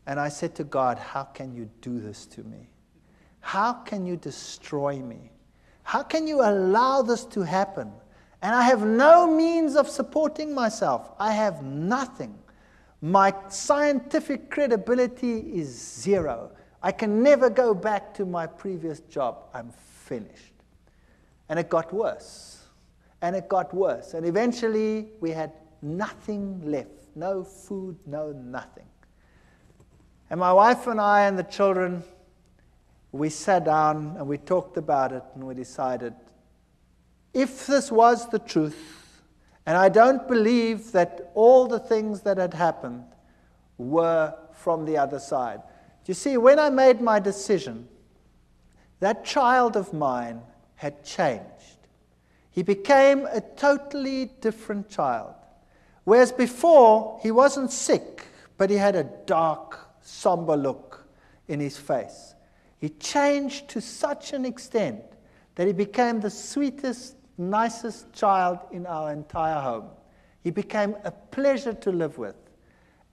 And I said to God, "How can you do this to me? How can you destroy me? How can you allow this to happen? And I have no means of supporting myself. I have nothing. My scientific credibility is zero. I can never go back to my previous job. I'm finished." And it got worse. And it got worse. And eventually, we had nothing left. No food, no nothing. And my wife and I and the children, we sat down and we talked about it, and we decided, if this was the truth, and I don't believe that all the things that had happened were from the other side. You see, when I made my decision, that child of mine had changed. He became a totally different child. Whereas before, he wasn't sick, but he had a dark, somber look in his face. He changed to such an extent that he became the sweetest, nicest child in our entire home. He became a pleasure to live with.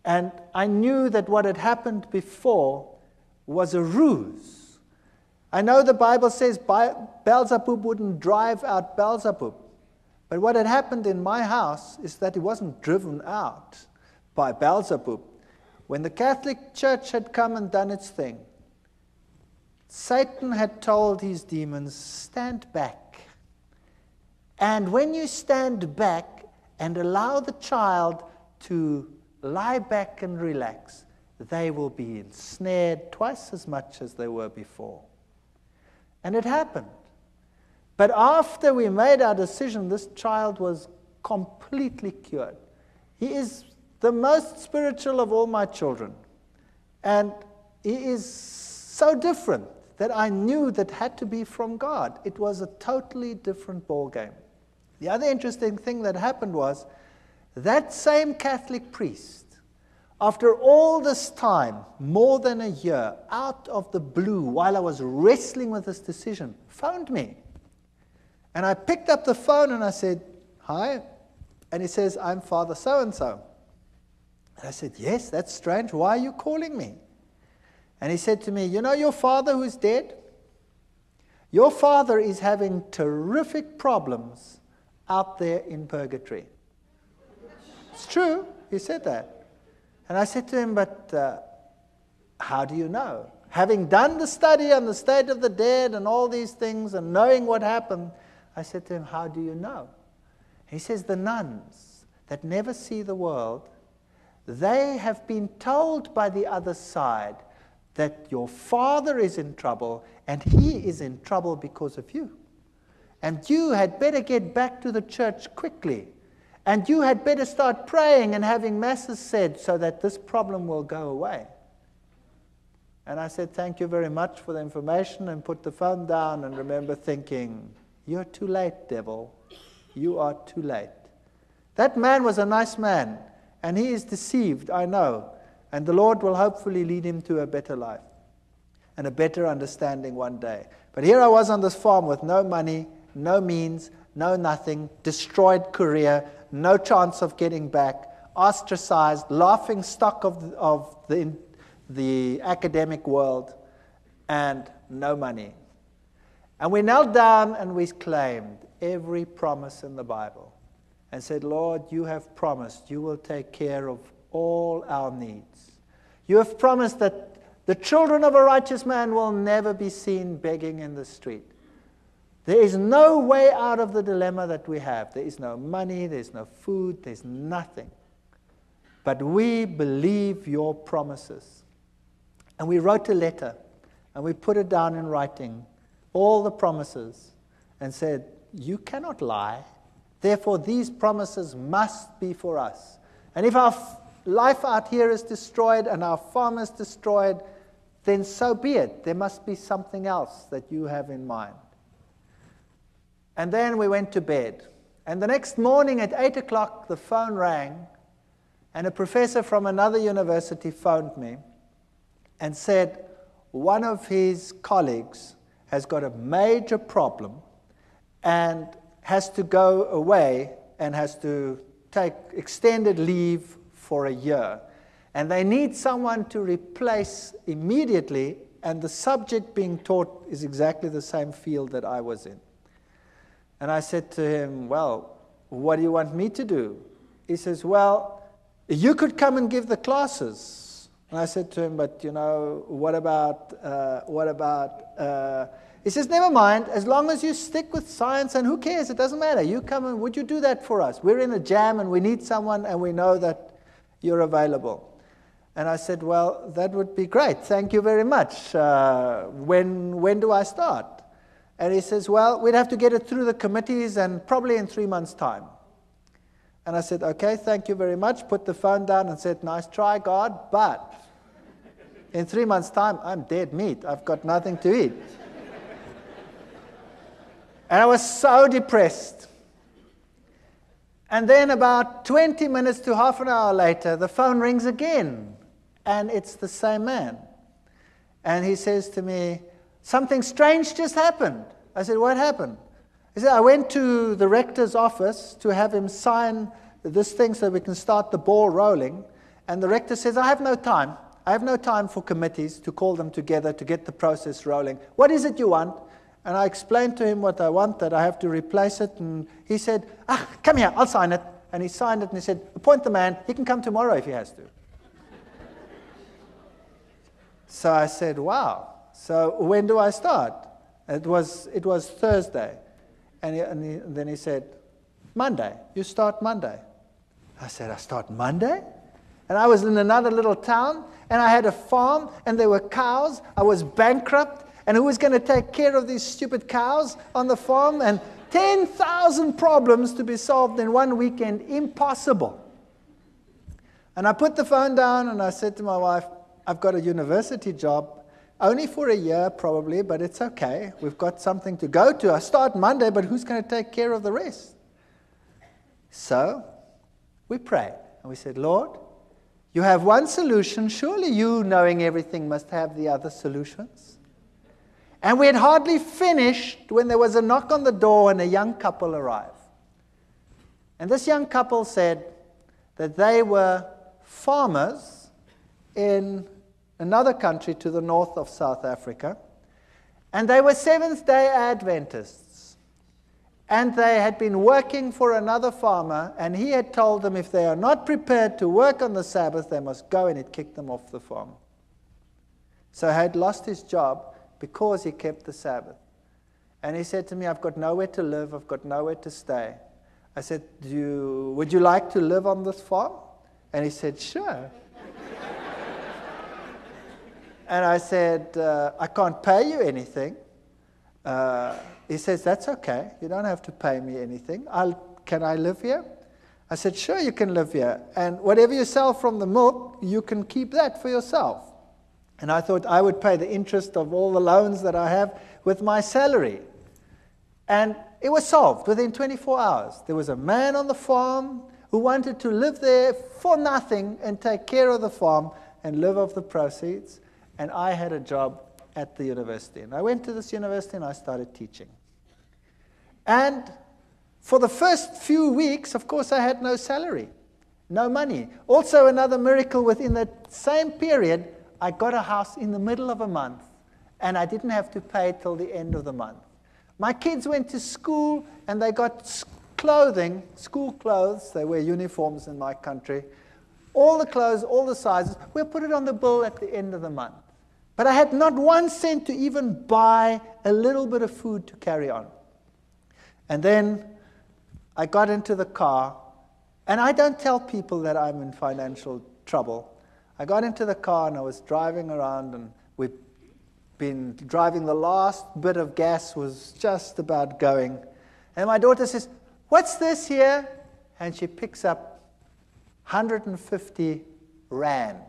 And I knew that what had happened before was a ruse. I know the Bible says Beelzebub wouldn't drive out Beelzebub. But what had happened in my house is that he wasn't driven out by Beelzebub. When the Catholic Church had come and done its thing, Satan had told his demons, "Stand back." And when you stand back and allow the child to lie back and relax, they will be ensnared twice as much as they were before. And it happened. But after we made our decision, this child was completely cured. He is the most spiritual of all my children. And he is so different that I knew that had to be from God. It was a totally different ballgame. The other interesting thing that happened was that same Catholic priest, after all this time, more than a year, out of the blue, while I was wrestling with this decision, phoned me. And I picked up the phone and I said, "Hi." And he says, "I'm Father so-and-so." And I said, "Yes, that's strange. Why are you calling me?" And he said to me, "You know your father who's dead? Your father is having terrific problems out there in purgatory." It's true. He said that. And I said to him, "But how do you know?" Having done the study on the state of the dead and all these things and knowing what happened, I said to him, "How do you know?" He says, "The nuns that never see the world, they have been told by the other side that your father is in trouble and he is in trouble because of you. And you had better get back to the church quickly. And you had better start praying and having masses said so that this problem will go away." And I said, "Thank you very much for the information," and put the phone down and remember thinking, "You're too late, devil. You are too late." That man was a nice man, and he is deceived, I know. And the Lord will hopefully lead him to a better life and a better understanding one day. But here I was on this farm with no money, no means, no nothing, destroyed career, no chance of getting back, ostracized, laughing stock of the academic world, and no money. And we knelt down and we claimed every promise in the Bible and said, "Lord, you have promised you will take care of all our needs. You have promised that the children of a righteous man will never be seen begging in the street. There is no way out of the dilemma that we have. There is no money, there's no food, there's nothing. But we believe your promises." And we wrote a letter, and we put it down in writing, all the promises, and said, "You cannot lie. Therefore, these promises must be for us. And if our life out here is destroyed and our farm is destroyed, then so be it. There must be something else that you have in mind." And then we went to bed. And the next morning at 8 o'clock, the phone rang, and a professor from another university phoned me and said one of his colleagues has got a major problem and has to go away and has to take extended leave for a year. And they need someone to replace immediately, and the subject being taught is exactly the same field that I was in. And I said to him, "Well, what do you want me to do?" He says, "Well, you could come and give the classes." And I said to him, "But, you know, what about, He says, "Never mind, as long as you stick with science, and who cares, it doesn't matter. You come and would you do that for us? We're in a jam and we need someone and we know that you're available." And I said, "Well, that would be great. Thank you very much. When do I start?" And he says, "Well, we'd have to get it through the committees and probably in 3 months' time." And I said, "Okay, thank you very much." Put the phone down and said, "Nice try, God, but in 3 months' time, I'm dead meat. I've got nothing to eat." And I was so depressed. And then about 20 minutes to half an hour later, the phone rings again. And it's the same man. And he says to me, "Something strange just happened." I said, "What happened?" He said, "I went to the rector's office to have him sign this thing so we can start the ball rolling. And the rector says, 'I have no time. I have no time for committees to call them together to get the process rolling. What is it you want?' And I explained to him what I want, that I have to replace it. And he said, 'Come here, I'll sign it.' And he signed it and he said, 'Appoint the man. He can come tomorrow if he has to.'" So I said, "Wow. So when do I start?" It was Thursday. And then he said, "Monday. You start Monday." I said, "I start Monday?" And I was in another little town, and I had a farm, and there were cows. I was bankrupt, and who was going to take care of these stupid cows on the farm? And 10,000 problems to be solved in one weekend. Impossible. And I put the phone down, and I said to my wife, "I've got a university job. Only for a year, probably, but it's okay. We've got something to go to. I start Monday, but who's going to take care of the rest?" So we prayed, and we said, "Lord, You have one solution. Surely you, knowing everything, must have the other solutions. And we had hardly finished when there was a knock on the door and a young couple arrived. And this young couple said that they were farmers in another country to the north of South Africa. And they were Seventh-day Adventists. And they had been working for another farmer, and he had told them if they are not prepared to work on the Sabbath, they must go, and he'd kicked them off the farm. So he had lost his job because he kept the Sabbath. And he said to me, I've got nowhere to live, I've got nowhere to stay. I said, would you like to live on this farm? And he said, sure. And I said, I can't pay you anything. He says, that's okay. You don't have to pay me anything. Can I live here? I said, sure, you can live here. And whatever you sell from the milk, you can keep that for yourself. And I thought I would pay the interest of all the loans that I have with my salary. And it was solved within 24 hours. There was a man on the farm who wanted to live there for nothing and take care of the farm and live off the proceeds. And I had a job at the university. And I went to this university and I started teaching. And for the first few weeks, of course, I had no salary, no money. Also, another miracle within that same period, I got a house in the middle of a month, and I didn't have to pay till the end of the month. My kids went to school, and they got clothing, school clothes. They wear uniforms in my country. All the clothes, all the sizes, we'll put it on the bill at the end of the month. But I had not 1 cent to even buy a little bit of food to carry on. And then I got into the car, and I don't tell people that I'm in financial trouble. I got into the car, and I was driving around, and we've been driving. The last bit of gas was just about going. And my daughter says, what's this here? And she picks up 150 rand.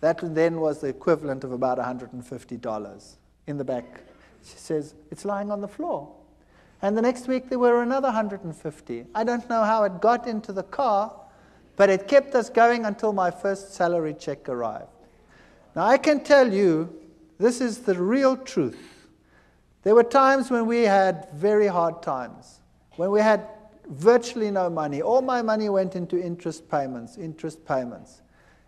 That then was the equivalent of about $150 in the back. She says, it's lying on the floor. And the next week there were another 150. I don't know how it got into the car, but it kept us going until my first salary check arrived. Now I can tell you, this is the real truth. There were times when we had very hard times, when we had virtually no money. All my money went into interest payments.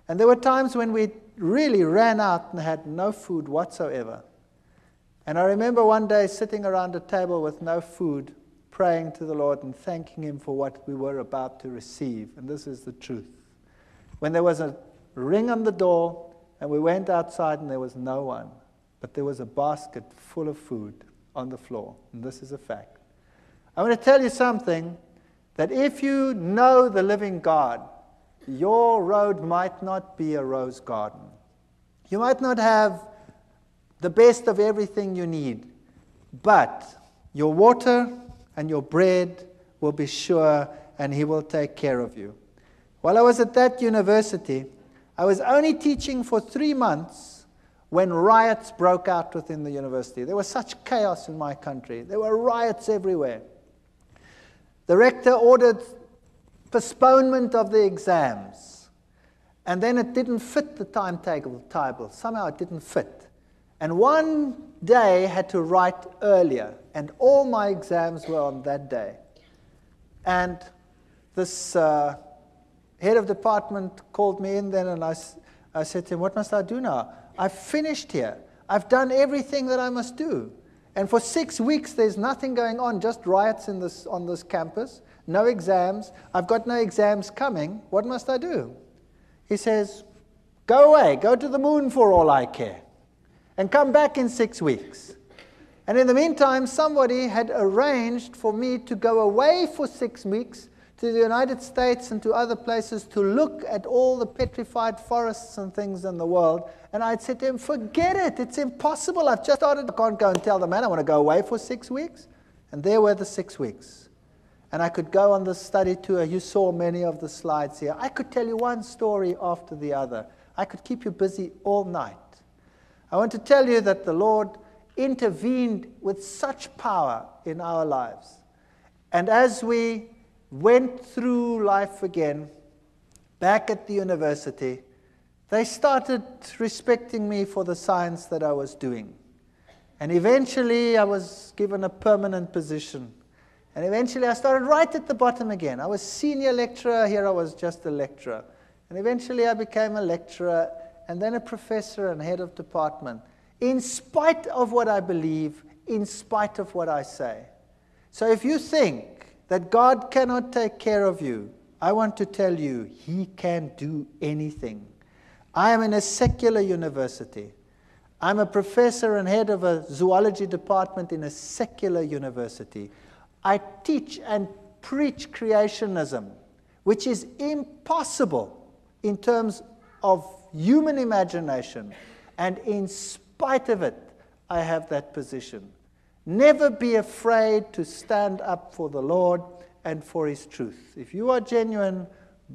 And there were times when we really ran out and had no food whatsoever. And I remember one day sitting around a table with no food, praying to the Lord and thanking Him for what we were about to receive. And this is the truth. When there was a ring on the door, and we went outside and there was no one, but there was a basket full of food on the floor. And this is a fact. I want to tell you something, that if you know the living God, your road might not be a rose garden. You might not have the best of everything you need, but your water and your bread will be sure, and He will take care of you. While I was at that university, I was only teaching for 3 months when riots broke out within the university. There was such chaos in my country. There were riots everywhere. The rector ordered postponement of the exams. And then it didn't fit the timetable. Somehow it didn't fit. And one day I had to write earlier, and all my exams were on that day. And this head of department called me in then, and I said to him, what must I do now? I've finished here. I've done everything that I must do. And for 6 weeks there's nothing going on, just riots on this campus. No exams. I've got no exams coming. What must I do? He says, go away. Go to the moon for all I care. And come back in 6 weeks. And in the meantime, somebody had arranged for me to go away for 6 weeks to the United States and to other places to look at all the petrified forests and things in the world. And I'd said to him, forget it. It's impossible. I've just started. I can't go and tell the man I want to go away for 6 weeks. And there were the 6 weeks. And I could go on this study tour. You saw many of the slides here. I could tell you one story after the other. I could keep you busy all night. I want to tell you that the Lord intervened with such power in our lives. And as we went through life again, back at the university, they started respecting me for the science that I was doing. And eventually I was given a permanent position. And eventually I started right at the bottom again. I was senior lecturer, here I was just a lecturer. And eventually I became a lecturer, and then a professor and head of department, in spite of what I believe, in spite of what I say. So if you think that God cannot take care of you, I want to tell you, He can do anything. I am in a secular university. I'm a professor and head of a zoology department in a secular university. I teach and preach creationism, which is impossible in terms of human imagination. And in spite of it, I have that position. Never be afraid to stand up for the Lord and for His truth. If you are genuine,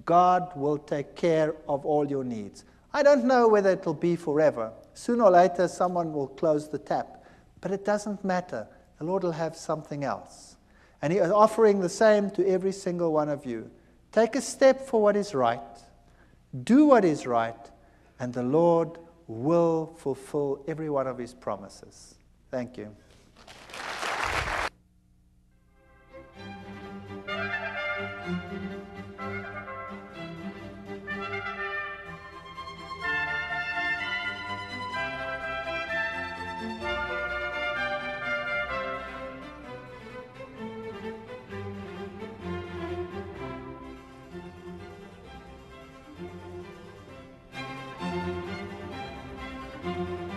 God will take care of all your needs. I don't know whether it will be forever. Sooner or later, someone will close the tap. But it doesn't matter. The Lord will have something else. And He is offering the same to every single one of you. Take a step for what is right. Do what is right. And the Lord will fulfill every one of His promises. Thank you. Thank you.